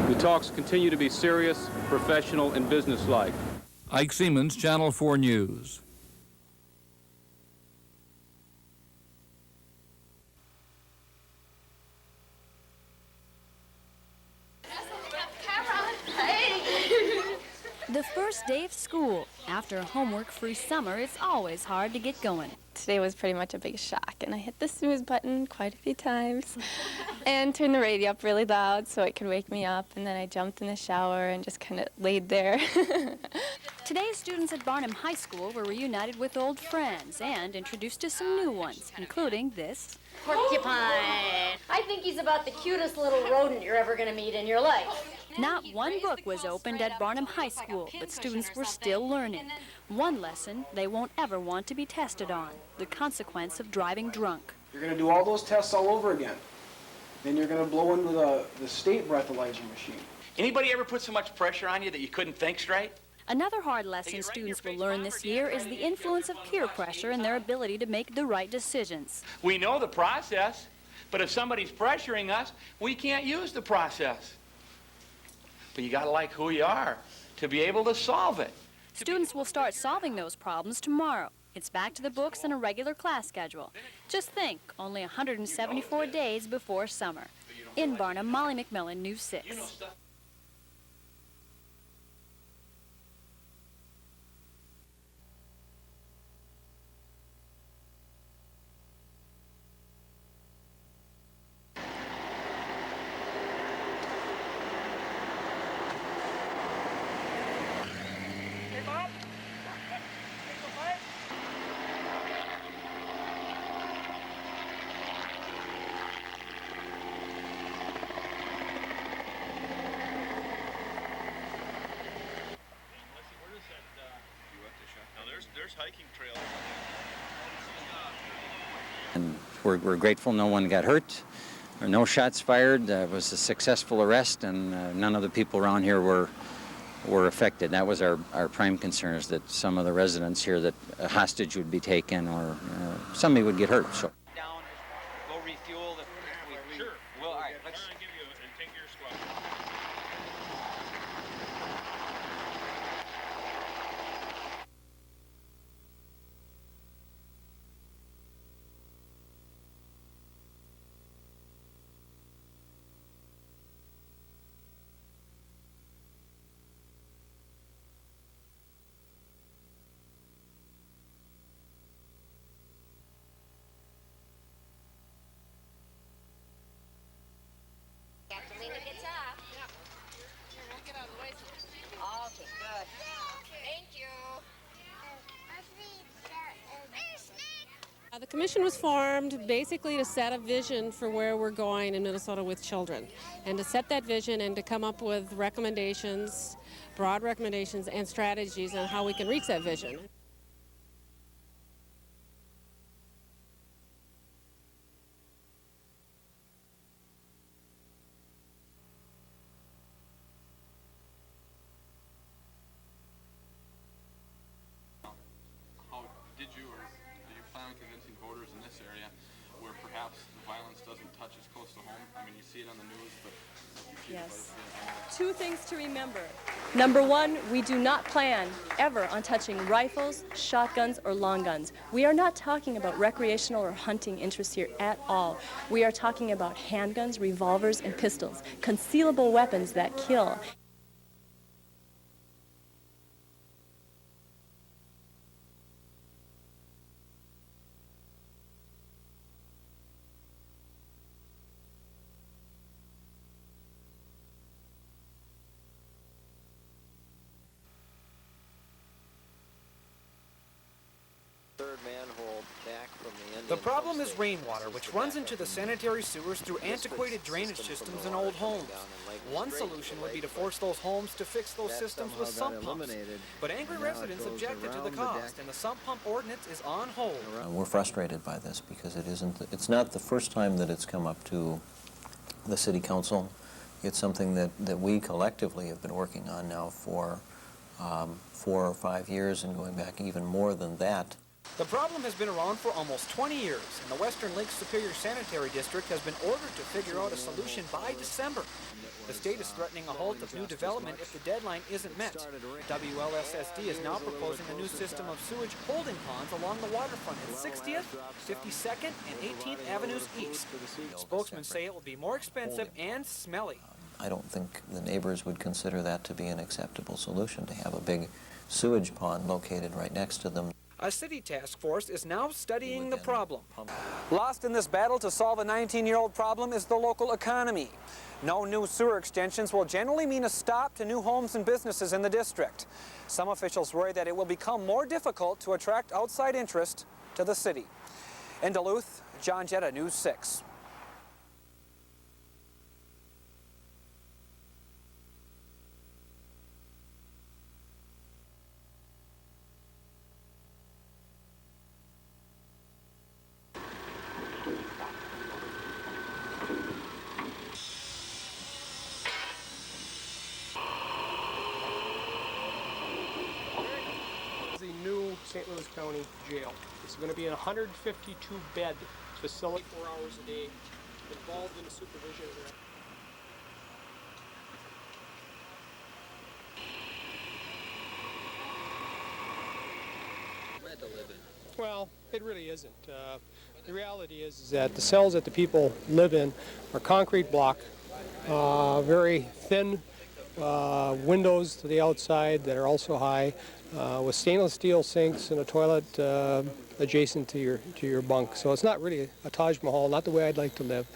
Speaker 16: The talks continue to be serious, professional, and businesslike.
Speaker 13: Ike Siemens, Channel 4 News.
Speaker 4: The first day of school. After a homework-free summer, it's always hard to get going.
Speaker 18: Today was pretty much a big shock, and I hit the snooze button quite a few times and turned the radio up really loud so it could wake me up, and then I jumped in the shower and just kind of laid there.
Speaker 4: Today's students at Barnum High School were reunited with old friends and introduced to some new ones, including this.
Speaker 29: Porcupine. I think he's about the cutest little rodent you're ever going to meet in your life.
Speaker 4: Not one book was opened at Barnum High School, but students were still learning. One lesson they won't ever want to be tested on, the consequence of driving drunk.
Speaker 30: You're going to do all those tests all over again. Then you're going to blow into the state breathalyzer machine.
Speaker 31: Anybody ever put so much pressure on you that you couldn't think straight?
Speaker 4: Another hard lesson students will learn this year is the influence of peer pressure and their ability to make the right decisions.
Speaker 31: We know the process, but if somebody's pressuring us, we can't use the process. But you gotta like who you are to be able to solve it.
Speaker 4: Students will start solving those problems tomorrow. It's back to the books and a regular class schedule. Just think, only 174 days before summer. In Barnum, Molly McMillan, News 6.
Speaker 5: hiking trail.
Speaker 14: And we're grateful no one got hurt, or no shots fired. It was a successful arrest, and none of the people around here were affected. That was our prime concern, is that some of the residents here, that a hostage would be taken or somebody would get hurt. So.
Speaker 15: Down, go refuel.
Speaker 2: Sure.
Speaker 15: Well, all right, let's
Speaker 2: give you and take your squad.
Speaker 29: Okay, good. Thank you.
Speaker 17: The commission was formed basically to set a vision for where we're going in Minnesota with children, and to set that vision and to come up with recommendations, broad recommendations and strategies on how we can reach that vision.
Speaker 5: How did you, or do you plan on convincing voters in this area where perhaps the violence doesn't touch as close to home? I mean, you see it on the news, but you see
Speaker 12: Yes.
Speaker 5: it.
Speaker 12: Two things to remember. Number one, we do not plan ever on touching rifles, shotguns, or long guns. We are not talking about recreational or hunting interests here at all. We are talking about handguns, revolvers, and pistols, concealable weapons that kill.
Speaker 19: Third manhole back from the Indian
Speaker 20: The problem is
Speaker 19: homestead.
Speaker 20: rainwater, which runs into the sanitary sewers through antiquated drainage systems in old homes. One solution would be to force those homes to fix those systems with sump pumps. But angry residents objected to the cost, and the sump pump ordinance is on hold.
Speaker 21: We're frustrated by this because it's not the first time that it's come up to the City Council. It's something that we collectively have been working on now for 4 or 5 years, and going back even more than that.
Speaker 20: The problem has been around for almost 20 years, and the Western Lake Superior Sanitary District has been ordered to figure out a solution by December. The state is threatening a halt of new development if the deadline isn't met. WLSSD is now proposing a new system of sewage holding ponds along the waterfront at 60th, 52nd, and 18th Avenues East. Spokesmen say it will be more expensive and smelly.
Speaker 21: I don't think the neighbors would consider that to be an acceptable solution, to have a big sewage pond located right next to them.
Speaker 20: A city task force is now studying the problem. Lost in this battle to solve a 19-year-old problem is the local economy. No new sewer extensions will generally mean a stop to new homes and businesses in the district. Some officials worry that it will become more difficult to attract outside interest to the city. In Duluth, John Jetta, News 6.
Speaker 27: The new St. Louis County Jail. It's going to be a 152-bed facility, 4 hours a day, involved in the supervision. Well, it really isn't. The reality is that the cells that the people live in are concrete block, very thin windows to the outside that are also high, with stainless steel sinks and a toilet adjacent to your bunk. So it's not really a Taj Mahal, not the way I'd like to live.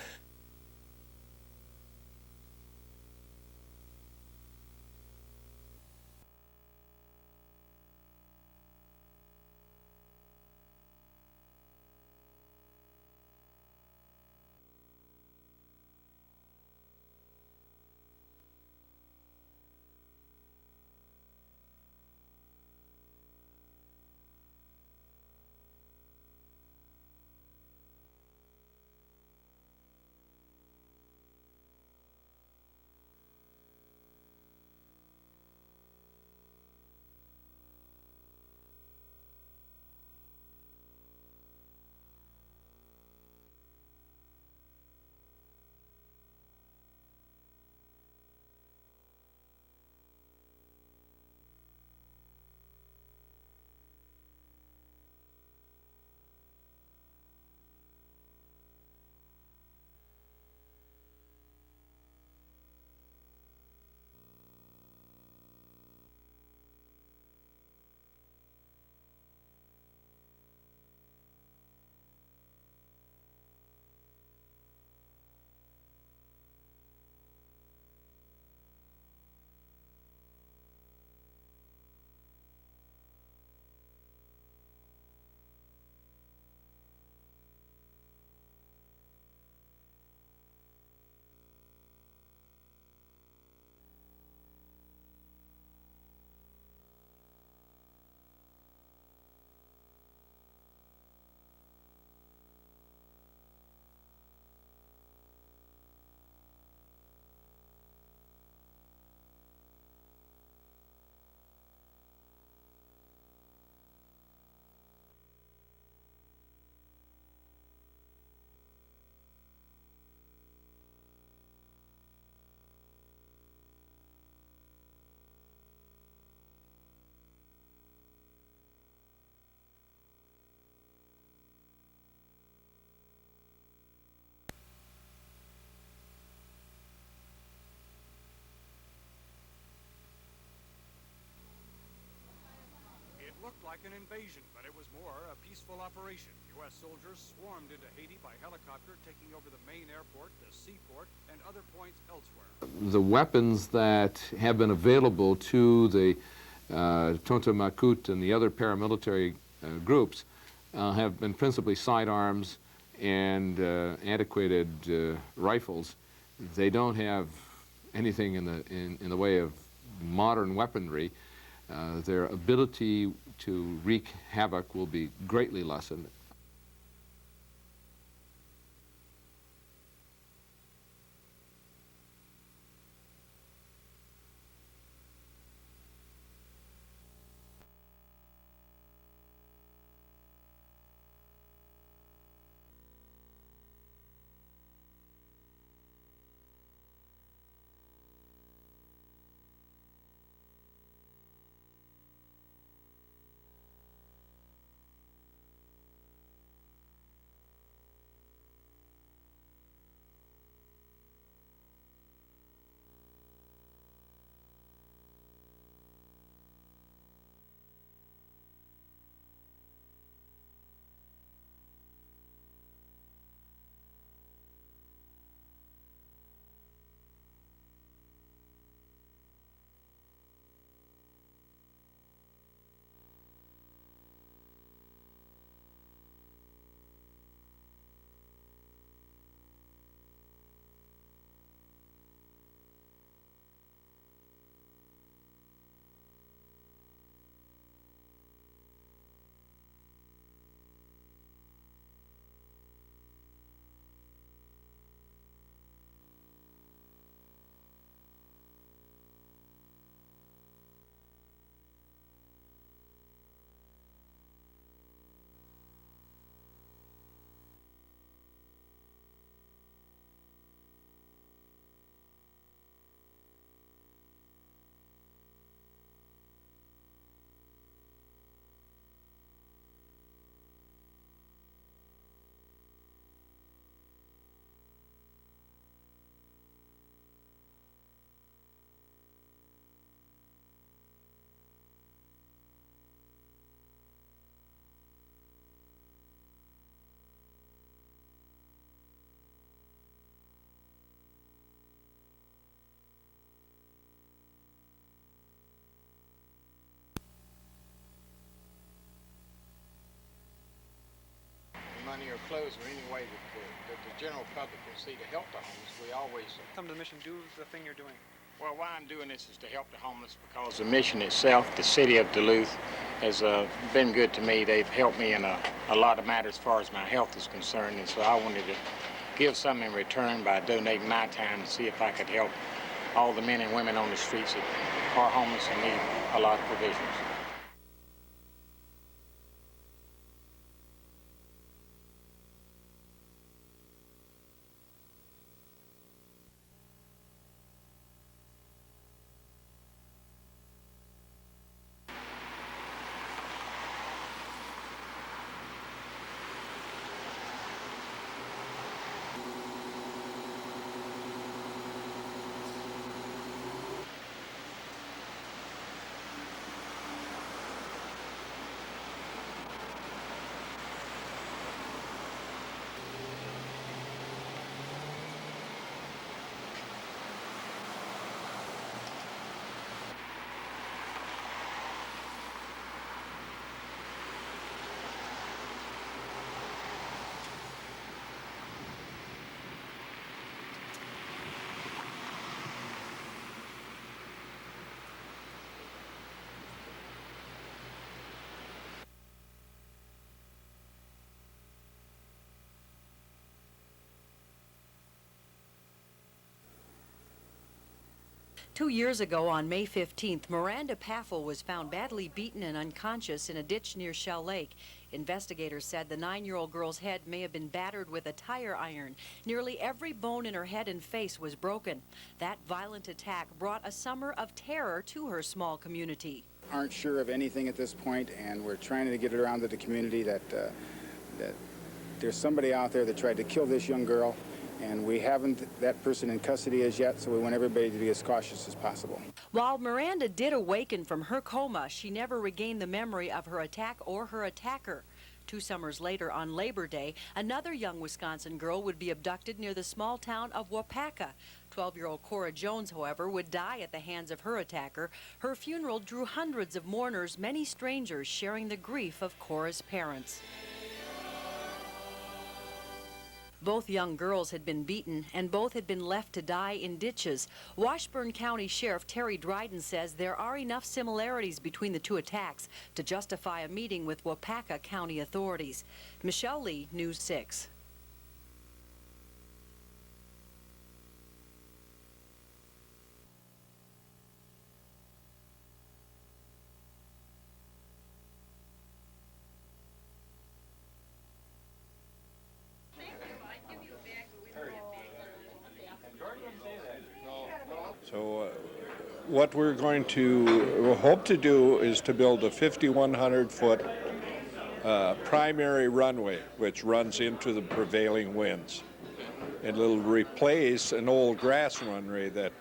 Speaker 1: like an invasion, but it was more a peaceful operation. U.S. soldiers swarmed into Haiti by helicopter, taking over the main airport, the seaport, and other points elsewhere.
Speaker 3: The weapons that have been available to the Tonto Makut and the other paramilitary groups have been principally sidearms and antiquated rifles. They don't have anything in the way of modern weaponry. Their ability to wreak havoc will be greatly lessened.
Speaker 6: Money or clothes or any way that the general public can see to help the homeless. We always
Speaker 20: Come to the mission, do the thing you're doing.
Speaker 6: Well, why I'm doing this is to help the homeless because the mission itself, the city of Duluth, has been good to me. They've helped me in a lot of matters as far as my health is concerned, and so I wanted to give some in return by donating my time to see if I could help all the men and women on the streets that are homeless and need a lot of provisions.
Speaker 7: Two years ago, on May 15th, Miranda Paffel was found badly beaten and unconscious in a ditch near Shell Lake. Investigators said the 9-year-old girl's head may have been battered with a tire iron. Nearly every bone in her head and face was broken. That violent attack brought a summer of terror to her small community.
Speaker 8: Aren't sure of anything at this point, and we're trying to get it around to the community that there's somebody out there that tried to kill this young girl. And we haven't that person in custody as yet, so we want everybody to be as cautious as possible.
Speaker 7: While Miranda did awaken from her coma, she never regained the memory of her attack or her attacker. 2 summers later, on Labor Day, another young Wisconsin girl would be abducted near the small town of Waupaca. 12-year-old Cora Jones, however, would die at the hands of her attacker. Her funeral drew hundreds of mourners, many strangers sharing the grief of Cora's parents. Both young girls had been beaten, and both had been left to die in ditches. Washburn County Sheriff Terry Dryden says there are enough similarities between the 2 attacks to justify a meeting with Waupaca County authorities. Michelle Lee, News 6.
Speaker 9: So what we're going to hope to do is to build a 5,100-foot primary runway which runs into the prevailing winds. And it'll replace an old grass runway that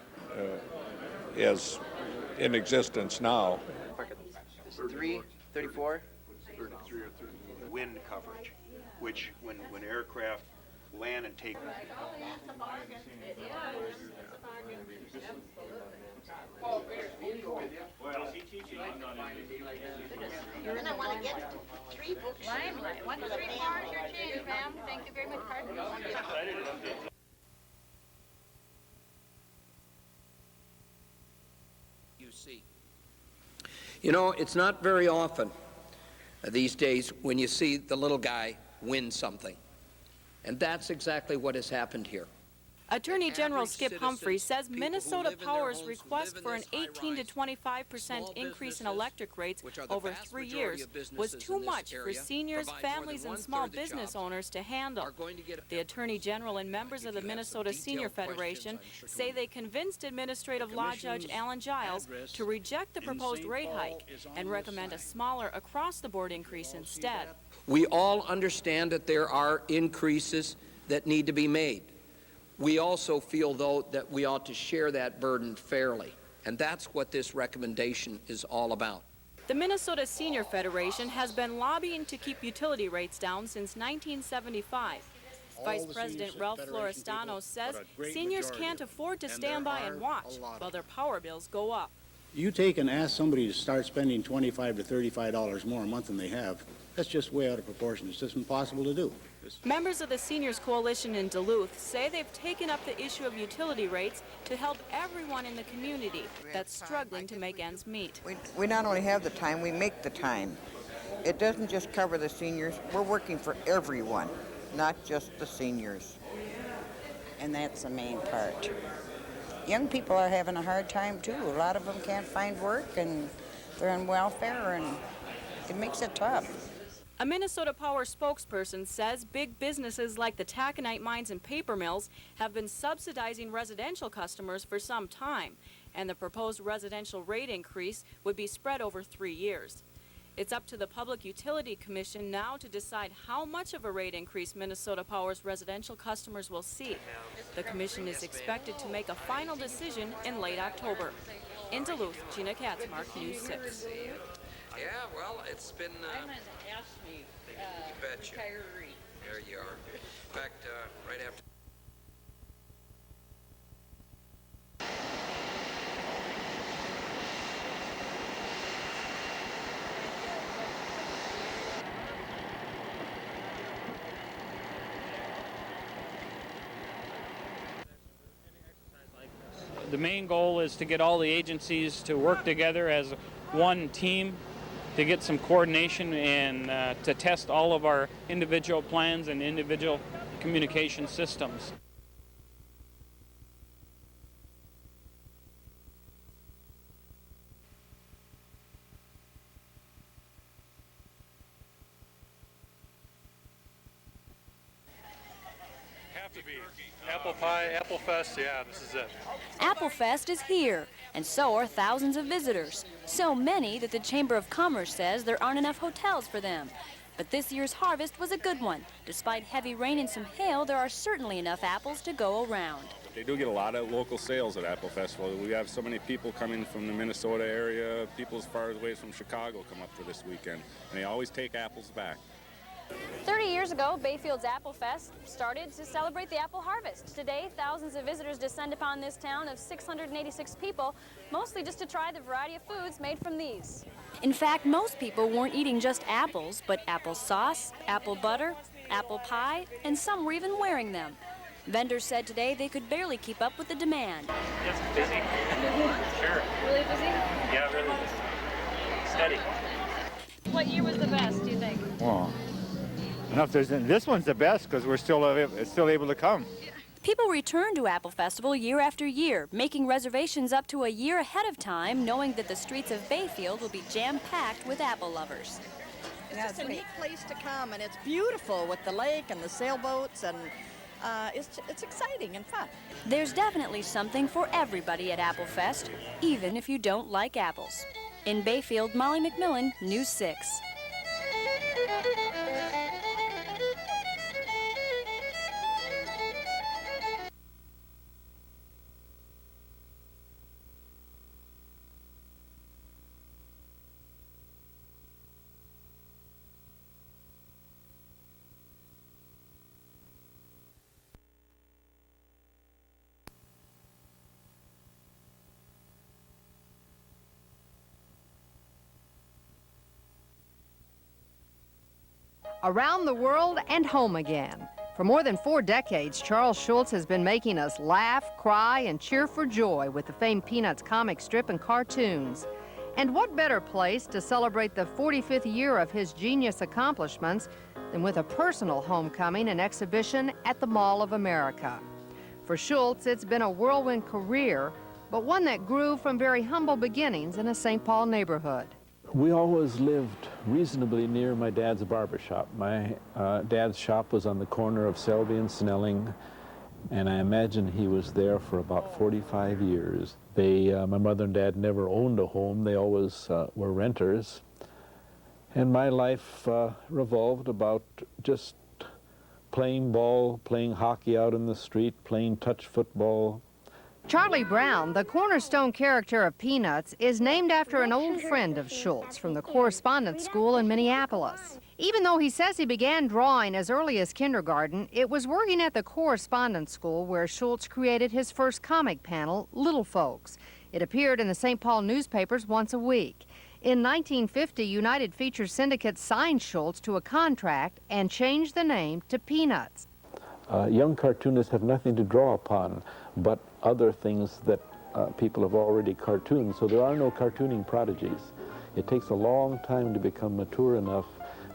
Speaker 9: is in existence now.
Speaker 10: This is 334? 33 or 30. Wind coverage, which when aircraft land and take.
Speaker 11: You're gonna want to get 3 books. Limelight. 1, 2, 3, 4 is your change, ma'am. Thank you very much.
Speaker 13: You see. You know, it's not very often these days when you see the little guy win something. And that's exactly what has happened here.
Speaker 16: Attorney General Skip Humphrey says Minnesota Power's request for an 18 to 25% increase in electric rates over 3 years was too much for seniors, families, and small business owners to handle. The Attorney General and members of the Minnesota Senior Federation say they convinced Administrative Law Judge Alan Giles to reject the proposed rate hike and recommend a smaller across-the-board increase instead.
Speaker 13: We all understand that there are increases that need to be made. We also feel, though, that we ought to share that burden fairly, and that's what this recommendation is all about.
Speaker 16: The Minnesota Senior Federation has been lobbying to keep utility rates down since 1975. Vice President Ralph Florestano says seniors can't afford to stand by and watch while their power bills go up.
Speaker 22: You take and ask somebody to start spending $25 to $35 more a month than they have, that's just way out of proportion. It's just impossible to do.
Speaker 16: Members of the Seniors Coalition in Duluth say they've taken up the issue of utility rates to help everyone in the community that's struggling to make ends meet.
Speaker 23: We not only have the time, we make the time. It doesn't just cover the seniors. We're working for everyone, not just the seniors. And that's the main part. Young people are having a hard time, too. A lot of them can't find work, and they're on welfare, and it makes it tough.
Speaker 16: A Minnesota Power spokesperson says big businesses like the taconite mines and paper mills have been subsidizing residential customers for some time, and the proposed residential rate increase would be spread over 3 years. It's up to the Public Utility Commission now to decide how much of a rate increase Minnesota Power's residential customers will see. The commission is expected to make a final decision in late October. In Duluth, Gina Katzmark, News 6.
Speaker 13: Yeah, well, it's been... you betcha. There you are. In fact, right after...
Speaker 24: The main goal is to get all the agencies to work together as one team, to get some coordination and to test all of our individual plans and individual communication systems.
Speaker 25: Have to be. Apple pie, Apple Fest, yeah, this is it.
Speaker 4: Apple Fest is here, and so are thousands of visitors. So many that the Chamber of Commerce says there aren't enough hotels for them. But this year's harvest was a good one. Despite heavy rain and some hail, there are certainly enough apples to go around.
Speaker 2: They do get a lot of local sales at Apple Festival. We have so many people coming from the Minnesota area, people as far away as from Chicago come up for this weekend, and they always take apples back.
Speaker 4: 30 years ago, Bayfield's Apple Fest started to celebrate the apple harvest. Today, thousands of visitors descend upon this town of 686 people, mostly just to try the variety of foods made from these. In fact, most people weren't eating just apples, but apple sauce, apple butter, apple pie, and some were even wearing them. Vendors said today they could barely keep up with the demand.
Speaker 24: It's busy. Sure.
Speaker 4: Really busy?
Speaker 24: Yeah, really busy. Steady.
Speaker 4: What year was the best, do you think?
Speaker 5: Well, enough. This one's the best because we're still able to come.
Speaker 4: People return to Apple Festival year after year, making reservations up to a year ahead of time, knowing that the streets of Bayfield will be jam-packed with apple lovers.
Speaker 11: It's just a neat place to come, and it's beautiful with the lake and the sailboats, and it's exciting and fun.
Speaker 4: There's definitely something for everybody at Apple Fest, even if you don't like apples. In Bayfield, Molly McMillan, News 6.
Speaker 14: Around the world and home again. For more than 4 decades, Charles Schulz has been making us laugh, cry, and cheer for joy with the famed Peanuts comic strip and cartoons. And what better place to celebrate the 45th year of his genius accomplishments than with a personal homecoming and exhibition at the Mall of America. For Schulz, it's been a whirlwind career, but one that grew from very humble beginnings in a St. Paul neighborhood.
Speaker 15: We always lived reasonably near my dad's barber shop. My dad's shop was on the corner of Selby and Snelling, and I imagine he was there for about 45 years. My mother and dad never owned a home. They always were renters. And my life revolved about just playing ball, playing hockey out in the street, playing touch football.
Speaker 14: Charlie Brown, the cornerstone character of Peanuts, is named after an old friend of Schulz from the correspondence school in Minneapolis. Even though he says he began drawing as early as kindergarten, it was working at the correspondence school where Schulz created his first comic panel, Little Folks. It appeared in the St. Paul newspapers once a week. In 1950, United Feature Syndicate signed Schulz to a contract and changed the name to Peanuts.
Speaker 15: Young cartoonists have nothing to draw upon but other things that people have already cartooned, so there are no cartooning prodigies. It takes a long time to become mature enough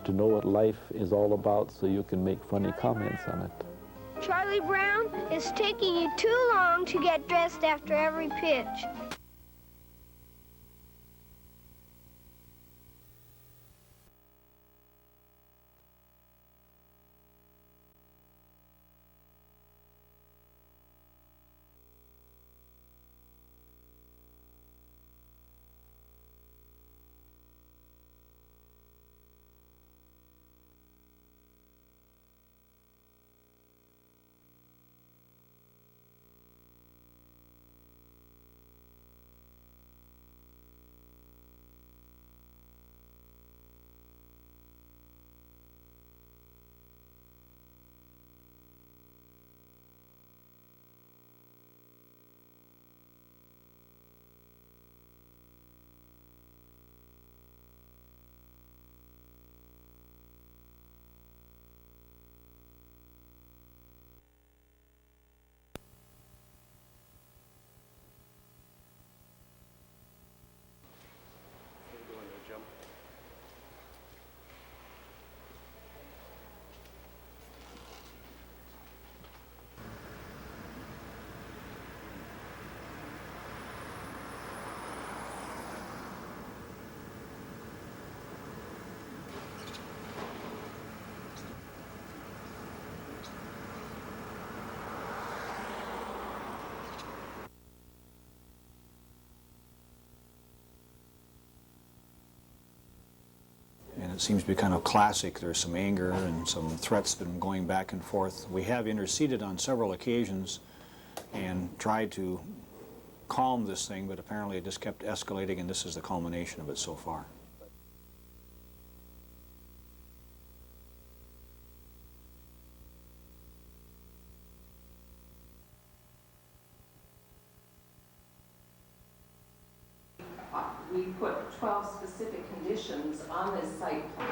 Speaker 15: to know what life is all about so you can make funny comments on it.
Speaker 17: Charlie Brown, it's taking you too long to get dressed after every pitch.
Speaker 1: It seems to be kind of classic. There's some anger and some threats been going back and forth. We have interceded on several occasions and tried to calm this thing, but apparently it just kept escalating, and this is the culmination of it so far.
Speaker 12: We put 12 specific conditions on this site plan.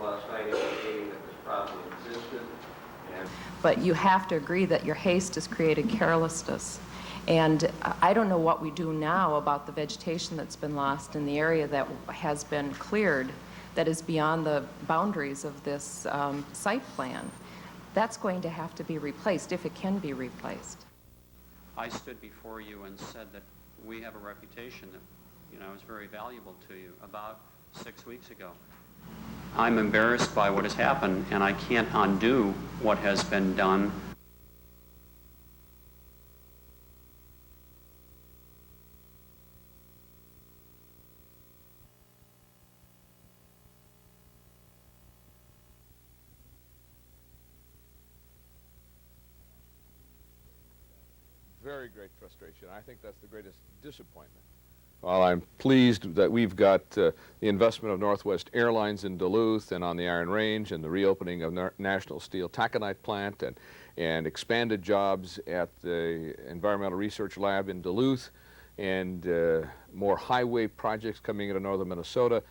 Speaker 18: Last night indicating that this problem existed.
Speaker 12: But you have to agree that your haste has created carelessness. And I don't know what we do now about the vegetation that's been lost in the area that has been cleared that is beyond the boundaries of this site plan. That's going to have to be replaced if it can be replaced.
Speaker 19: I stood before you and said that we have a reputation that, is very valuable to you about 6 weeks ago. I'm embarrassed by what has happened, and I can't undo what has been done.
Speaker 3: Very great frustration. I think that's the greatest disappointment. Well, I'm pleased that we've got the investment of Northwest Airlines in Duluth and on the Iron Range, and the reopening of National Steel taconite plant, and expanded jobs at the Environmental Research Lab in Duluth, and more highway projects coming into northern Minnesota.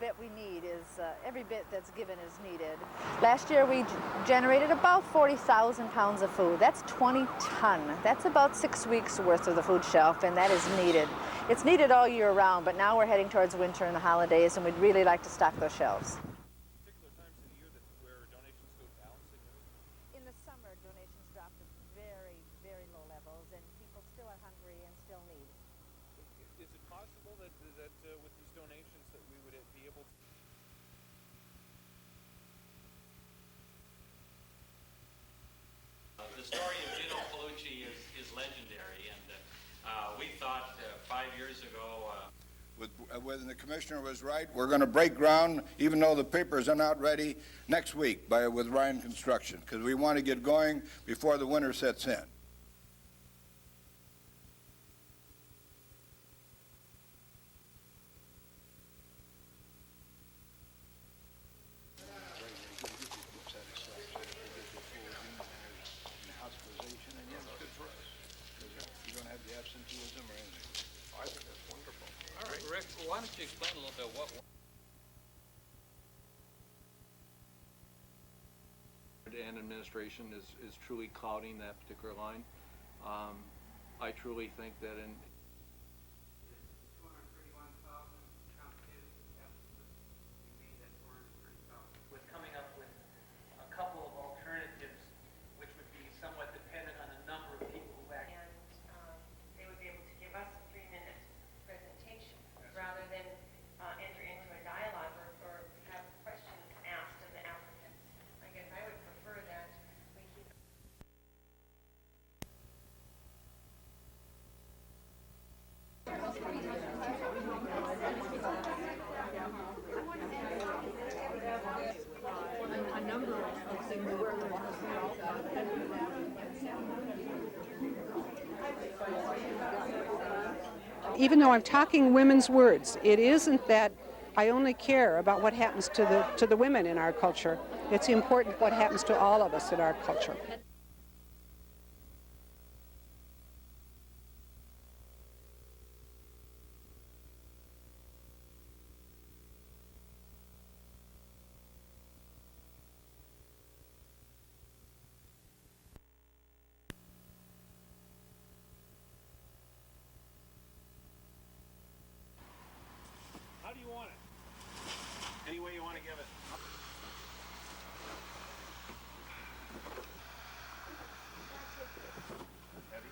Speaker 21: Bit we need is every bit that's given is needed. Last year we generated about 40,000 pounds of food. That's 20 ton. That's about 6 weeks worth of the food shelf, and that is needed. It's needed all year round, but now we're heading towards winter and the holidays, and we'd really like to stock those shelves. In the summer, donations drop to very, very low levels, and people still are hungry and still need.
Speaker 15: Is it possible that with these donations that we would be able to...
Speaker 19: The story of Gino Paolucci is legendary, and we thought 5 years ago...
Speaker 26: When the commissioner was right, we're going to break ground, even though the papers are not ready, next week with Ryan Construction, because we want to get going before the winter sets in.
Speaker 19: Rick, why don't you explain a little bit what...
Speaker 15: And administration is truly clouding that particular line.
Speaker 6: I truly think that in
Speaker 7: with coming up with a couple of alternatives, which would be somewhat dependent on the number of people who act.
Speaker 8: And they would be able to give us a 3-minute presentation rather than enter into a dialogue or have questions asked of the applicants. I guess I would prefer that we keep.
Speaker 9: Even though I'm talking women's words, it isn't that I only care about what happens to the women in our culture. It's important what happens to all of us in our culture.
Speaker 10: How do you want it? Any way you want to give it. Heavy?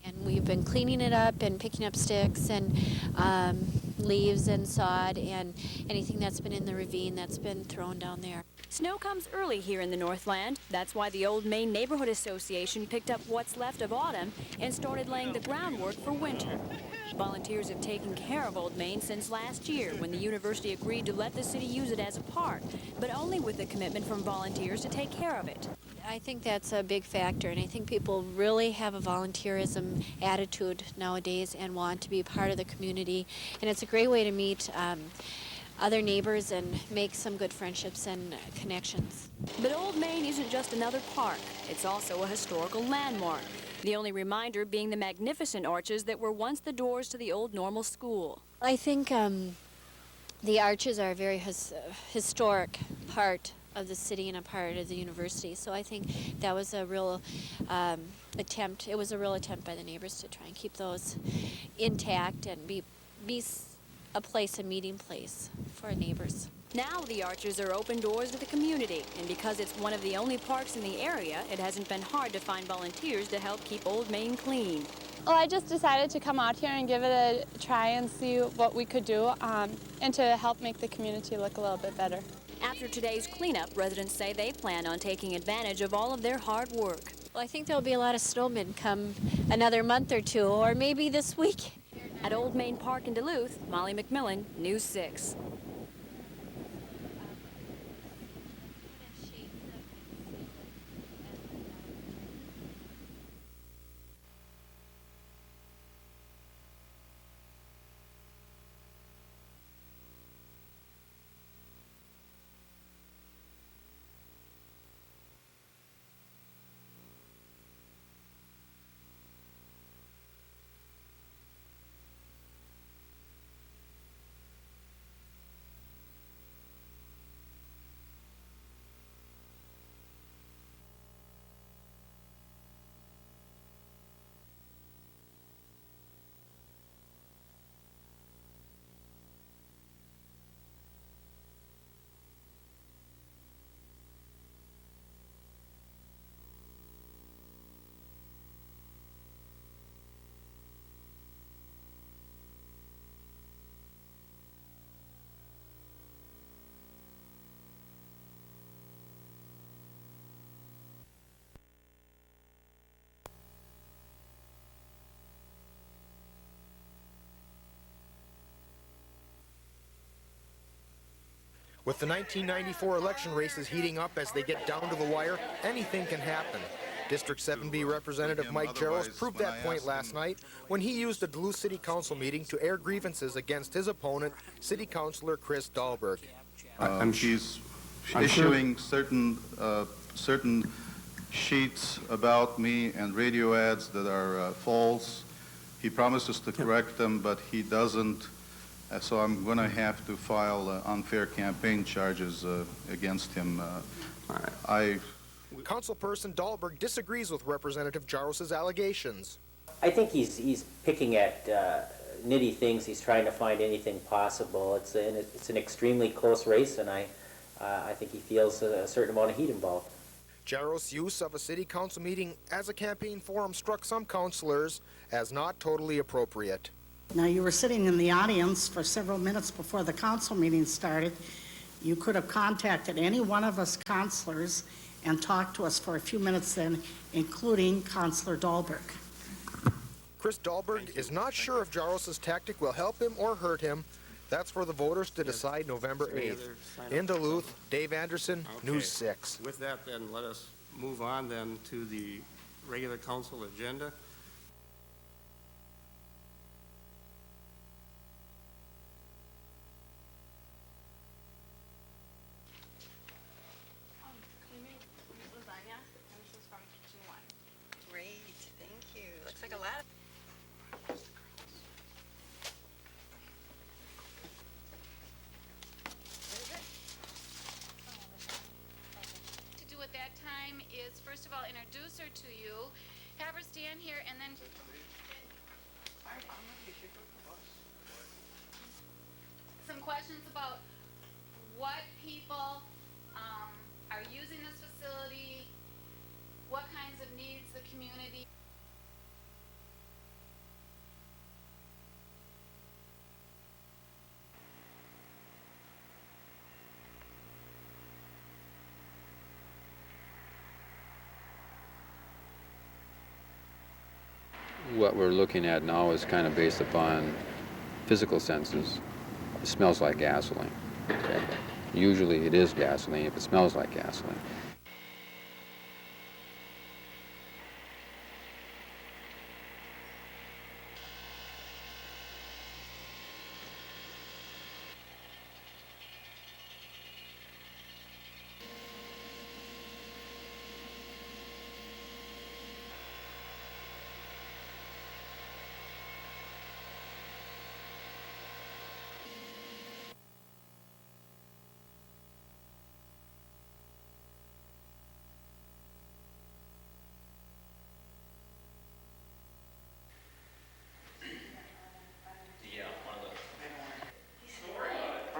Speaker 20: And we've been cleaning it up and picking up sticks and leaves and sod and anything that's been in the ravine that's been thrown down there.
Speaker 4: Snow comes early here in the Northland. That's why the Old Main Neighborhood Association picked up what's left of autumn and started laying the groundwork for winter. Volunteers have taken care of Old Main since last year when the university agreed to let the city use it as a park, but only with the commitment from volunteers to take care of it.
Speaker 20: I think that's a big factor, and I think people really have a volunteerism attitude nowadays and want to be part of the community. And it's a great way to meet other neighbors and make some good friendships and connections.
Speaker 4: But Old Main isn't just another park. It's also a historical landmark. The only reminder being the magnificent arches that were once the doors to the old normal school.
Speaker 20: I think the arches are a very historic part of the city and a part of the university. So I think that was a real attempt. It was a real attempt by the neighbors to try and keep those intact and be a place, a meeting place for neighbors.
Speaker 4: Now the arches are open doors to the community, and because it's one of the only parks in the area, it hasn't been hard to find volunteers to help keep Old Main clean.
Speaker 27: Well, I just decided to come out here and give it a try and see what we could do and to help make the community look a little bit better.
Speaker 4: After today's cleanup, residents say they plan on taking advantage of all of their hard work.
Speaker 20: Well, I think there'll be a lot of snowmen come another month or two, or maybe this week.
Speaker 4: At Old Main Park in Duluth, Molly McMillan, News 6.
Speaker 28: With the 1994 election races heating up as they get down to the wire, anything can happen.
Speaker 2: District 7B Representative Mike Jarros proved that point last night when he used a Duluth City Council meeting to air grievances against his opponent, City Councilor Chris Dahlberg.
Speaker 6: He's issuing certain sheets about me and radio ads that are false. He promises to correct them, but he doesn't. So I'm going to have to file unfair campaign charges against him.
Speaker 2: Councilperson Dahlberg disagrees with Representative Jarros' allegations.
Speaker 13: I think he's picking at nitty things. He's trying to find anything possible. It's an extremely close race, and I think he feels a certain amount of heat involved.
Speaker 2: Jarros' use of a city council meeting as a campaign forum struck some councilors as not totally appropriate.
Speaker 16: Now, you were sitting in the audience for several minutes before the council meeting started. You could have contacted any one of us councilors and talked to us for a few minutes then, including Councilor Dahlberg.
Speaker 2: Chris Dahlberg is not sure if Jarros' tactic will help him or hurt him. That's for the voters to decide November 8th. In Duluth, Dave Anderson, News 6.
Speaker 22: With that, then, let us move on then to the regular council agenda.
Speaker 11: Great, thank you. Looks like a lot.
Speaker 23: To do at that time is, first of all, introduce her to you, have her stand here, and then some questions about what people are using this facility, what kinds of needs the community.
Speaker 25: What we're looking at now is kind of based upon physical senses. It smells like gasoline. Okay? Usually it is gasoline if it smells like gasoline.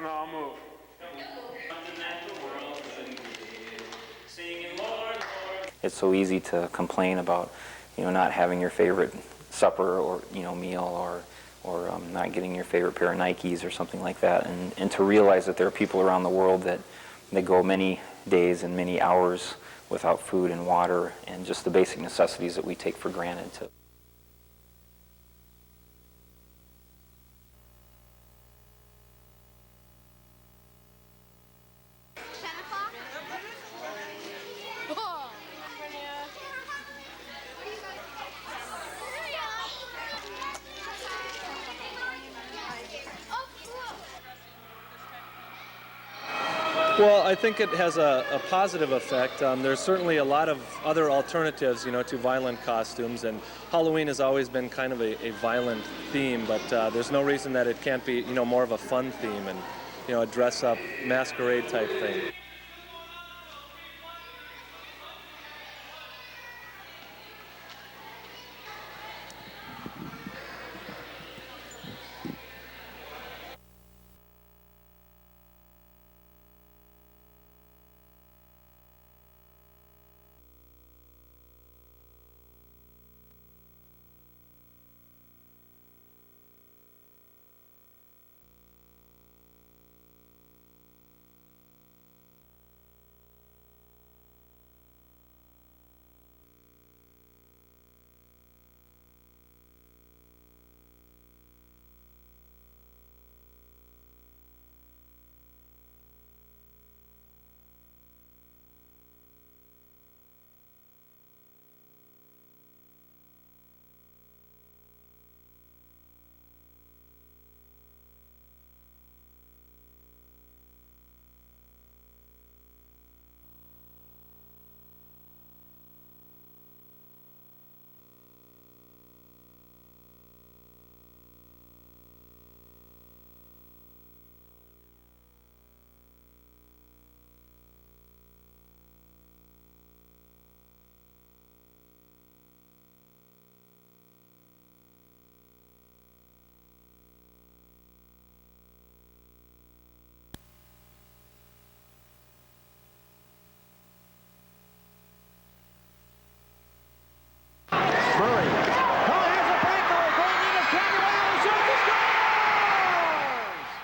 Speaker 10: No, I'll move.
Speaker 13: It's so easy to complain about, not having your favorite supper or, meal or not getting your favorite pair of Nikes or something like that. And to realize that there are people around the world that they go many days and many hours without food and water and just the basic necessities that we take for granted to.
Speaker 28: Well, I think it has a positive effect. There's certainly a lot of other alternatives, to violent costumes, and Halloween has always been kind of a violent theme, but there's no reason that it can't be, more of a fun theme and, a dress-up masquerade type thing.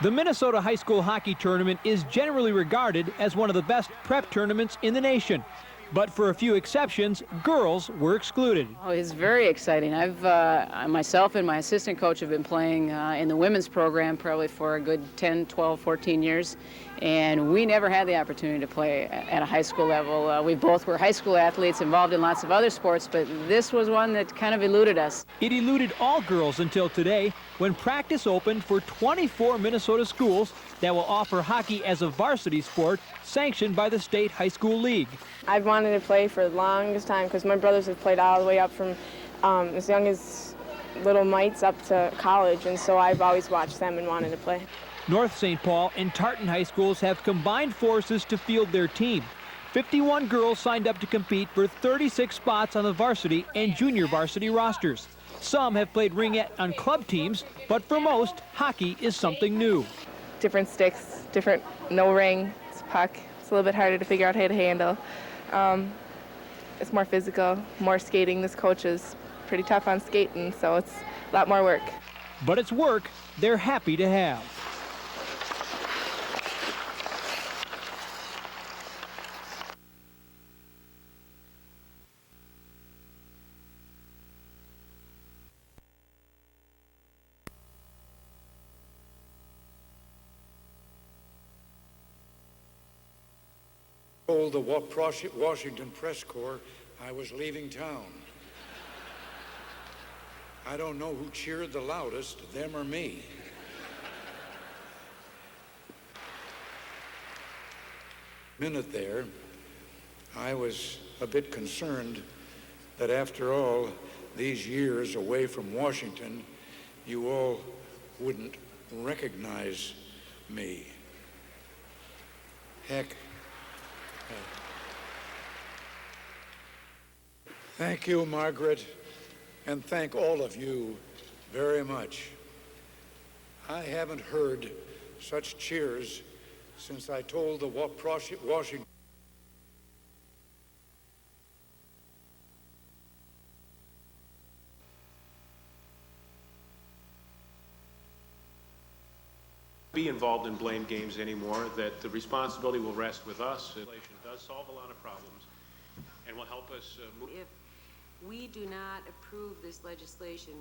Speaker 1: The Minnesota High School Hockey Tournament is generally regarded as one of the best prep tournaments in the nation. But for a few exceptions, girls were excluded.
Speaker 3: Oh, it's very exciting. Myself and my assistant coach have been playing in the women's program probably for a good 10, 12, 14 years. And we never had the opportunity to play at a high school level. We both were high school athletes involved in lots of other sports, but this was one that kind of eluded us.
Speaker 1: It eluded all girls until today, when practice opened for 24 Minnesota schools that will offer hockey as a varsity sport sanctioned by the State High School League.
Speaker 27: I've wanted to play for the longest time because my brothers have played all the way up from as young as little mites up to college, and so I've always watched them and wanted to play.
Speaker 1: North St. Paul and Tartan high schools have combined forces to field their team. 51 girls signed up to compete for 36 spots on the varsity and junior varsity rosters. Some have played ringette on club teams, but for most, hockey is something new.
Speaker 27: Different sticks, different no ring, it's puck. It's a little bit harder to figure out how to handle. It's more physical, more skating. This coach is pretty tough on skating, so it's a lot more work.
Speaker 1: But it's work they're happy to have.
Speaker 5: Told the Washington Press Corps I was leaving town. I don't know who cheered the loudest, them or me. Minute there, I was a bit concerned that after all these years away from Washington, you all wouldn't recognize me. Heck, thank you, Margaret, and thank all of you very much. I haven't heard such cheers since I told the Washington.
Speaker 10: Be involved in blame games anymore, that the responsibility will rest with us. Legislation does solve a lot of problems and will help us move.
Speaker 12: If we do not approve this legislation,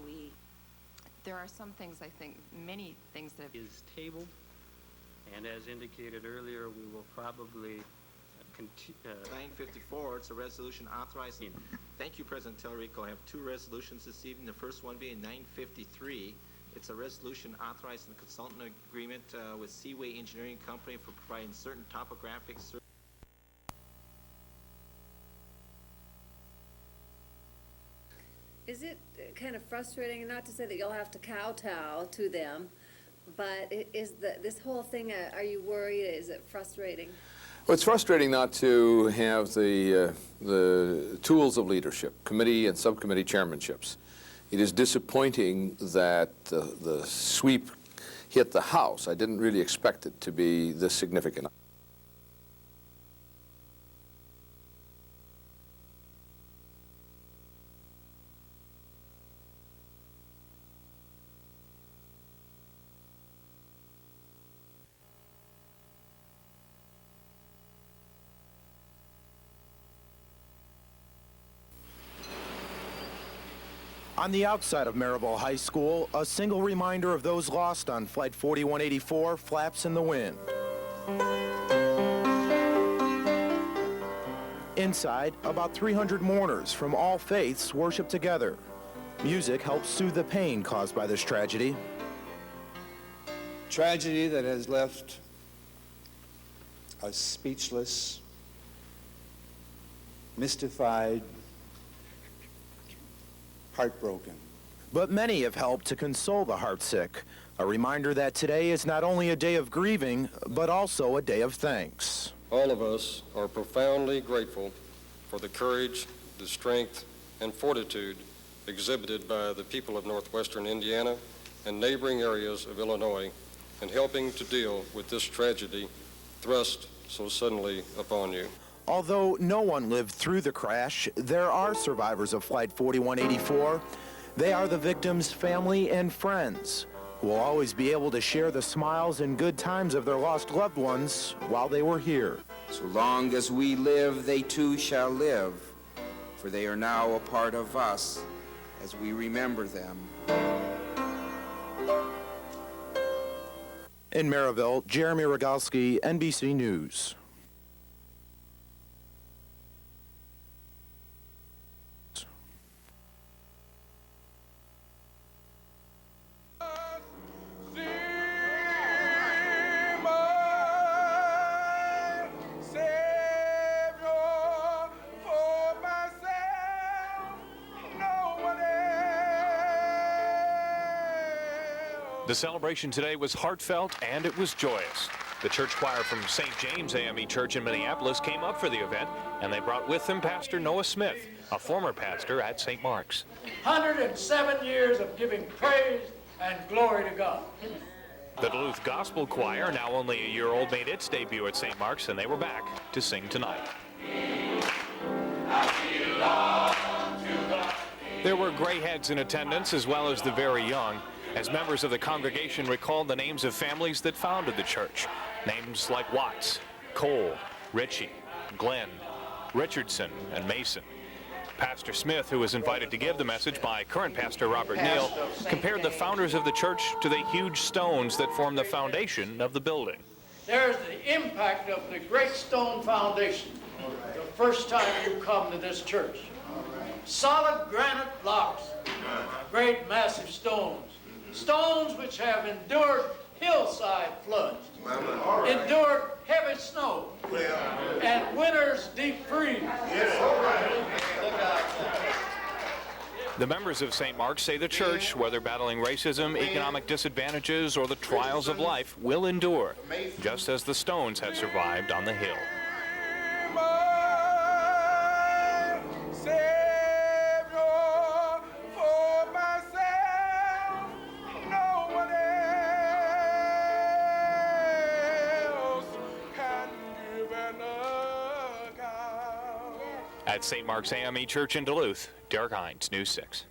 Speaker 12: there are some things, I think, many things that
Speaker 14: is tabled, and as indicated earlier, we will probably
Speaker 17: 954, it's a resolution authorizing. Thank you, President Tellerico. I have two resolutions this evening. The first one being 953. It's a resolution authorizing the consultant agreement with Seaway Engineering Company for providing certain topographic surveys.
Speaker 18: Is it kind of frustrating, not to say that you'll have to kowtow to them, but is this whole thing, are you worried, is it frustrating?
Speaker 24: Well, it's frustrating not to have the tools of leadership, committee and subcommittee chairmanships. It is disappointing that the sweep hit the House. I didn't really expect it to be this significant.
Speaker 2: On the outside of Maribel High School, a single reminder of those lost on Flight 4184 flaps in the wind. Inside, about 300 mourners from all faiths worship together. Music helps soothe the pain caused by this tragedy.
Speaker 29: Tragedy that has left us speechless, mystified, heartbroken.
Speaker 2: But many have helped to console the heartsick, a reminder that today is not only a day of grieving, but also a day of thanks.
Speaker 30: All of us are profoundly grateful for the courage, the strength, and fortitude exhibited by the people of northwestern Indiana and neighboring areas of Illinois in helping to deal with this tragedy thrust so suddenly upon you.
Speaker 2: Although no one lived through the crash, there are survivors of Flight 4184. They are the victims' family and friends.
Speaker 4: will always be able to share the smiles and good times of their lost loved ones while they were here.
Speaker 6: So long as we live, they too shall live, for they are now a part of us as we remember them.
Speaker 4: In Maryville, Jeremy Rogalski, NBC News.
Speaker 7: The celebration today was heartfelt and it was joyous. The church choir from St. James AME Church in Minneapolis came up for the event, and they brought with them Pastor Noah Smith, a former pastor at St. Mark's.
Speaker 8: 107 years of giving praise and glory to God.
Speaker 7: The Duluth Gospel Choir, now only a year old, made its debut at St. Mark's, and they were back to sing tonight. There were gray heads in attendance as well as the very young, as members of the congregation recalled the names of families that founded the church. Names like Watts, Cole, Ritchie, Glenn, Richardson, and Mason. Pastor Smith, who was invited to give the message by current pastor Robert Neal, compared the founders of the church to the huge stones that form the foundation of the building.
Speaker 8: There's the impact of the great stone foundation the first time you come to this church. Solid granite blocks, great massive stones. Stones which have endured hillside floods, endured heavy snow, and winter's deep freeze.
Speaker 7: The members of St. Mark's say the church, whether battling racism, economic disadvantages, or the trials of life, will endure, just as the stones have survived on the hill. At St. Mark's AME Church in Duluth, Derek Hines, News 6.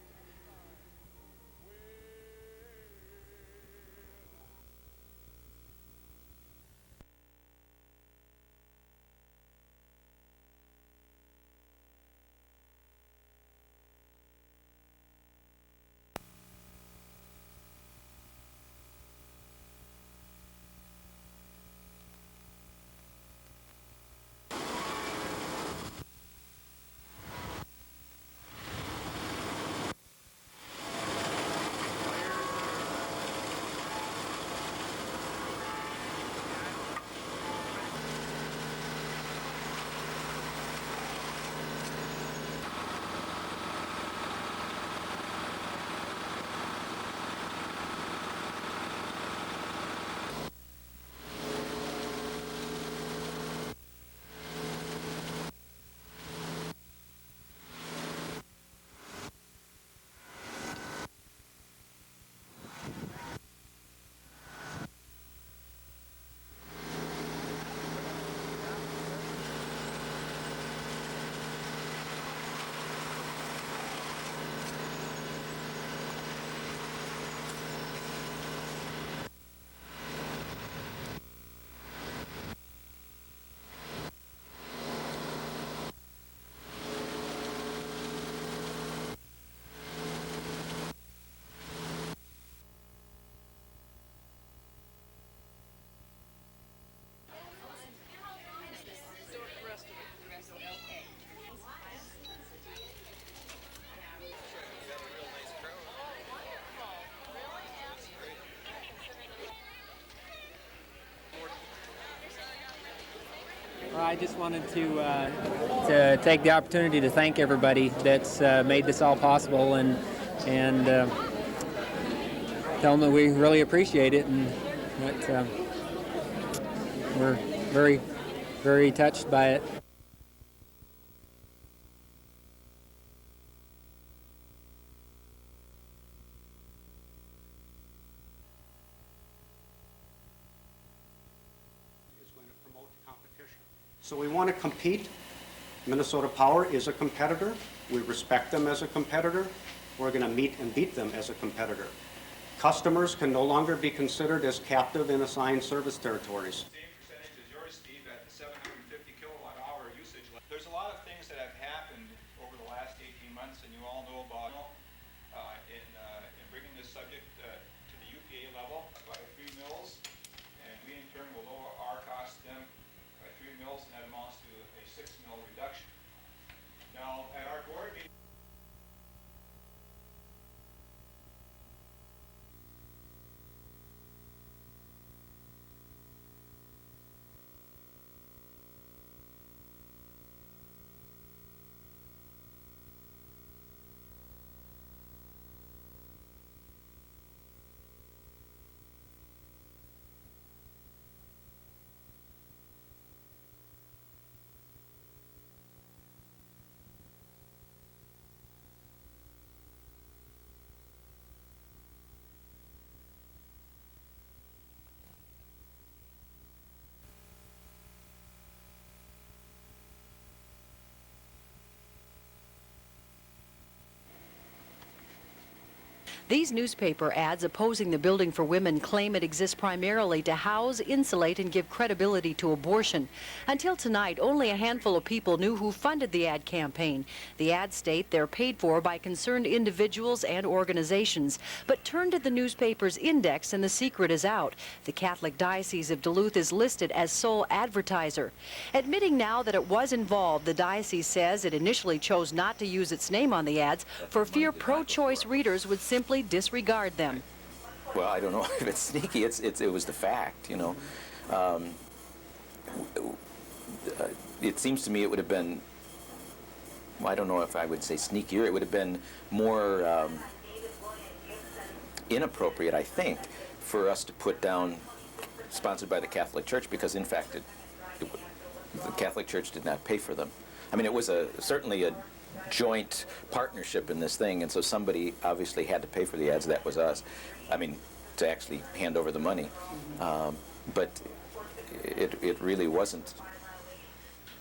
Speaker 9: I just wanted to take the opportunity to thank everybody that's made this all possible, and tell them that we really appreciate it, and that we're very, very touched by it.
Speaker 15: So we want to compete. Minnesota Power is a competitor. We respect them as a competitor. We're going to meet and beat them as a competitor. Customers can no longer be considered as captive in assigned service territories.
Speaker 11: Same percentage as yours, Steve, at the 750 kilowatt hour usage. There's a lot of things that have happened over the last 18 months, and you all know about in bringing this subject to the UPA level by 3 mills, and we in turn will lower our costs then by 3 mills, and that amounts to a 6 mil reduction. Now, at our board meeting,
Speaker 13: These newspaper ads opposing the Building for Women claim it exists primarily to house, insulate, and give credibility to abortion. Until tonight, only a handful of people knew who funded the ad campaign. The ads state they're paid for by concerned individuals and organizations. But turn to the newspaper's index and the secret is out. The Catholic Diocese of Duluth is listed as sole advertiser. Admitting now that it was involved, the diocese says it initially chose not to use its name on the ads for fear pro-choice readers would simply disregard them.
Speaker 16: Well, I don't know if it's sneaky. It was the fact, you know. It seems to me it would have been, well, I don't know if I would say sneakier. It would have been more inappropriate, I think, for us to put down sponsored by the Catholic Church, because in fact the Catholic Church did not pay for them. I mean, it was certainly a joint partnership in this thing, and so somebody obviously had to pay for the ads. That was us. I mean, to actually hand over the money. But it really wasn't.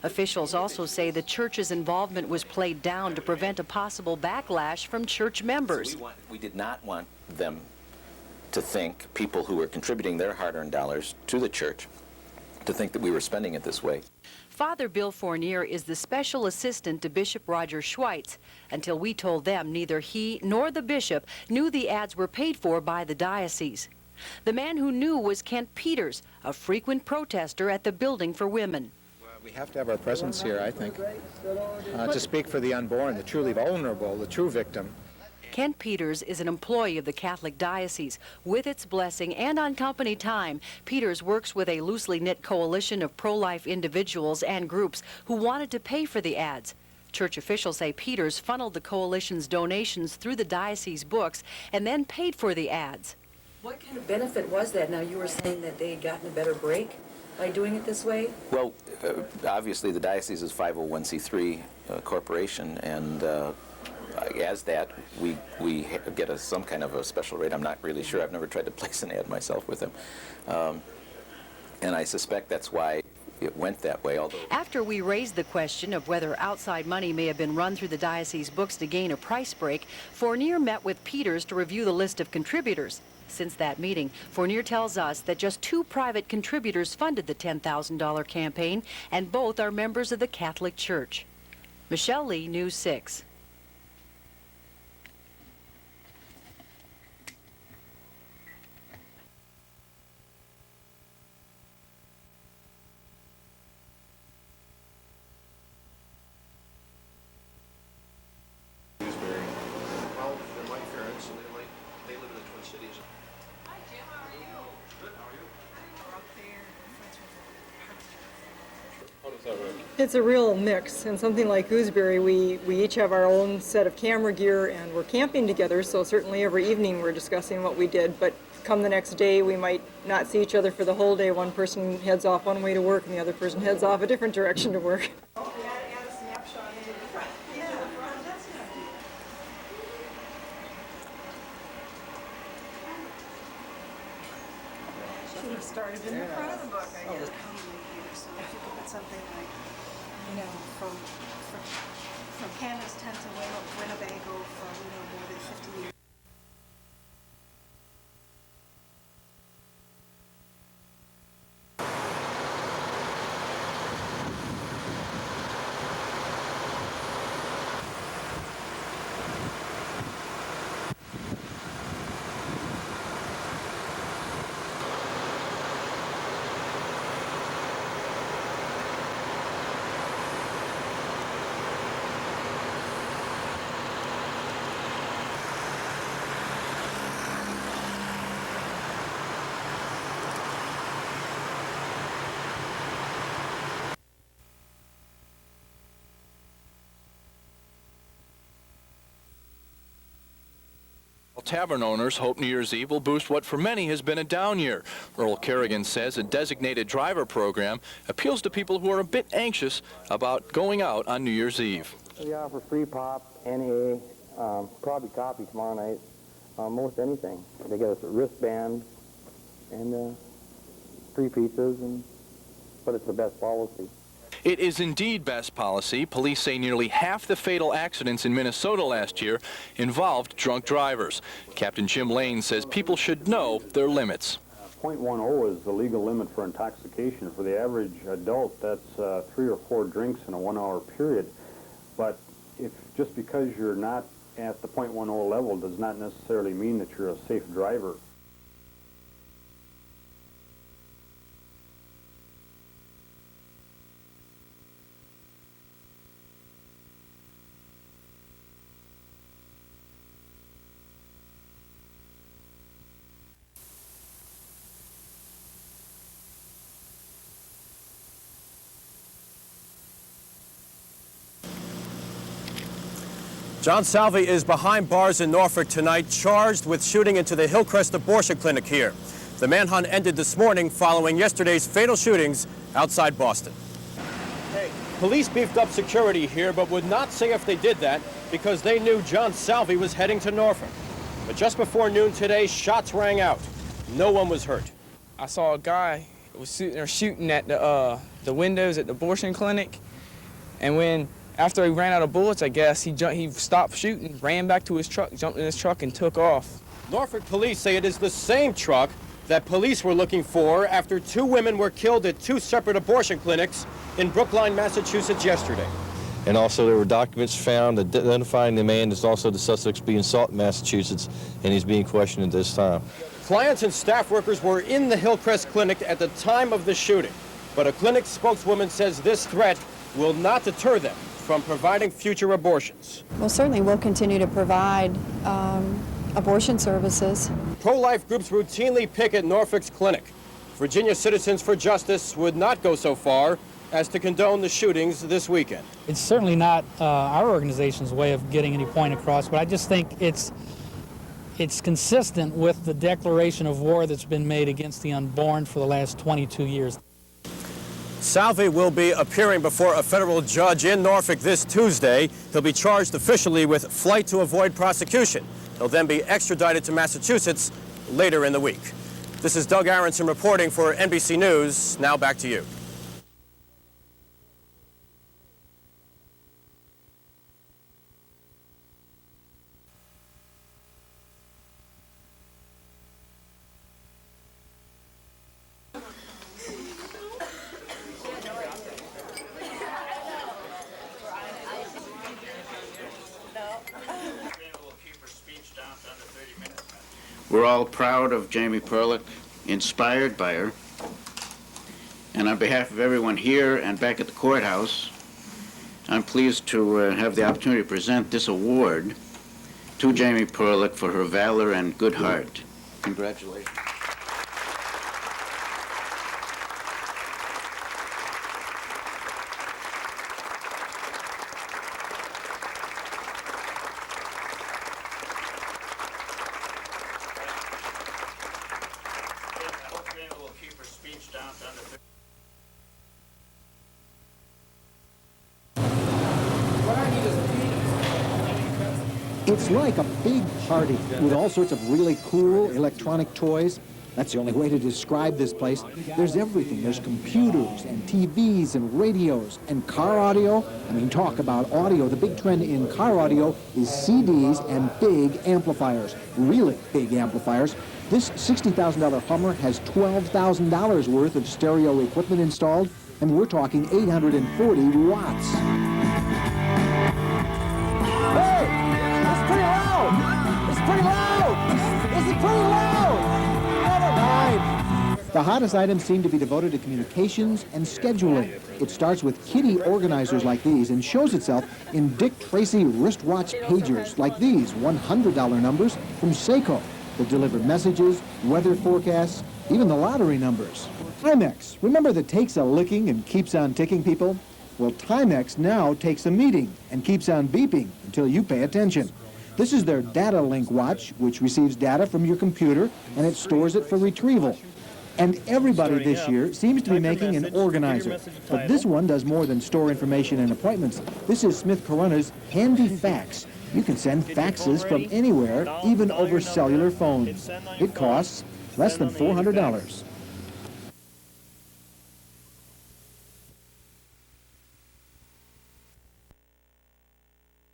Speaker 13: Officials also say the church's involvement was played down to prevent a possible backlash from church members.
Speaker 16: So we did not want them to think, people who were contributing their hard-earned dollars to the church, to think that we were spending it this way.
Speaker 13: Father Bill Fournier is the special assistant to Bishop Roger Schweitz. Until we told them, neither he nor the bishop knew the ads were paid for by the diocese. The man who knew was Kent Peters, a frequent protester at the Building for Women.
Speaker 29: We have to have our presence here, I think, to speak for the unborn, the truly vulnerable, the true victim.
Speaker 13: Kent Peters is an employee of the Catholic Diocese. With its blessing and on company time, Peters works with a loosely knit coalition of pro-life individuals and groups who wanted to pay for the ads. Church officials say Peters funneled the coalition's donations through the diocese books and then paid for the ads.
Speaker 19: What kind of benefit was that? Now, you were saying that they had gotten a better break by doing it this way?
Speaker 16: Well, obviously the diocese is 501c3 corporation, and as that, we get some kind of a special rate. I'm not really sure. I've never tried to place an ad myself with them. And I suspect that's why it went that way. Although
Speaker 13: after we raised the question of whether outside money may have been run through the diocese books to gain a price break, Fournier met with Peters to review the list of contributors. Since that meeting, Fournier tells us that just 2 private contributors funded the $10,000 campaign, and both are members of the Catholic Church. Michelle Lee, News 6.
Speaker 20: It's a real mix, and something like Gooseberry, we each have our own set of camera gear, and we're camping together, so certainly every evening we're discussing what we did, but come the next day we might not see each other for the whole day. One person heads off one way to work and the other person heads off a different direction to work.
Speaker 21: Should have started in the front of the book, I guess. So if you could put something like, you know, from Canada's tent to Winnebago for, you know, more than 50 years.
Speaker 7: Tavern owners hope New Year's Eve will boost what for many has been a down year. Earl Kerrigan says a designated driver program appeals to people who are a bit anxious about going out on New Year's Eve.
Speaker 1: We offer free pop, NA, probably coffee tomorrow night, most anything. They get us a wristband and free pizzas, but it's the best policy.
Speaker 7: It is indeed best policy. Police say nearly half the fatal accidents in Minnesota last year involved drunk drivers. Captain Jim Lane says people should know their limits.
Speaker 3: 0.10 is the legal limit for intoxication. For the average adult, that's 3 or 4 drinks in a 1-hour period. But if just because you're not at the 0.10 level does not necessarily mean that you're a safe driver.
Speaker 5: John Salvi is behind bars in Norfolk tonight, charged with shooting into the Hillcrest abortion clinic here. The manhunt ended this morning following yesterday's fatal shootings outside Boston. Police beefed up security here, but would not say if they did that because they knew John Salvi was heading to Norfolk. But just before noon today, shots rang out. No one was hurt.
Speaker 10: I saw a guy was shooting at the windows at the abortion clinic, and after he ran out of bullets, I guess, he stopped shooting, ran back to his truck, jumped in his truck, and took off.
Speaker 5: Norfolk police say it is the same truck that police were looking for after 2 women were killed at 2 separate abortion clinics in Brookline, Massachusetts yesterday.
Speaker 22: And also there were documents found identifying the man as also the suspects being sought in Massachusetts, and he's being questioned at this time.
Speaker 5: Clients and staff workers were in the Hillcrest clinic at the time of the shooting, but a clinic spokeswoman says this threat will not deter them from providing future abortions.
Speaker 23: Well, certainly we'll continue to provide abortion services.
Speaker 5: Pro-life groups routinely picket Norfolk's clinic. Virginia Citizens for Justice would not go so far as to condone the shootings this weekend.
Speaker 25: It's certainly not our organization's way of getting any point across, but I just think it's consistent with the declaration of war that's been made against the unborn for the last 22 years.
Speaker 5: Salvi will be appearing before a federal judge in Norfolk this Tuesday. He'll be charged officially with flight to avoid prosecution. He'll then be extradited to Massachusetts later in the week. This is Doug Aronson reporting for NBC News. Now back to you.
Speaker 26: We're all proud of Jamie Perlick, inspired by her. And on behalf of everyone here and back at the courthouse, I'm pleased to have the opportunity to present this award to Jamie Perlick for her valor and good heart. Congratulations.
Speaker 27: It's like a big party with all sorts of really cool electronic toys. That's the only way to describe this place. There's everything. There's computers and TVs and radios and car audio. I mean, talk about audio. The big trend in car audio is CDs and big amplifiers, really big amplifiers. This $60,000 Hummer has $12,000 worth of stereo equipment installed, and we're talking 840 watts. Pretty loud! This is pretty loud! Never mind. The hottest items seem to be devoted to communications and scheduling. It starts with kitty organizers like these and shows itself in Dick Tracy wristwatch pagers like these $100 numbers from Seiko that deliver messages, weather forecasts, even the lottery numbers. Timex, remember that takes a licking and keeps on ticking, people? Well, Timex now takes a meeting and keeps on beeping until you pay attention. This is their Data Link watch, which receives data from your computer, and it stores it for retrieval. And everybody this year seems to be making an organizer. But this one does more than store information and appointments. This is Smith Corona's Handy Fax. You can send faxes from anywhere, even over cellular phones. It costs less than $400.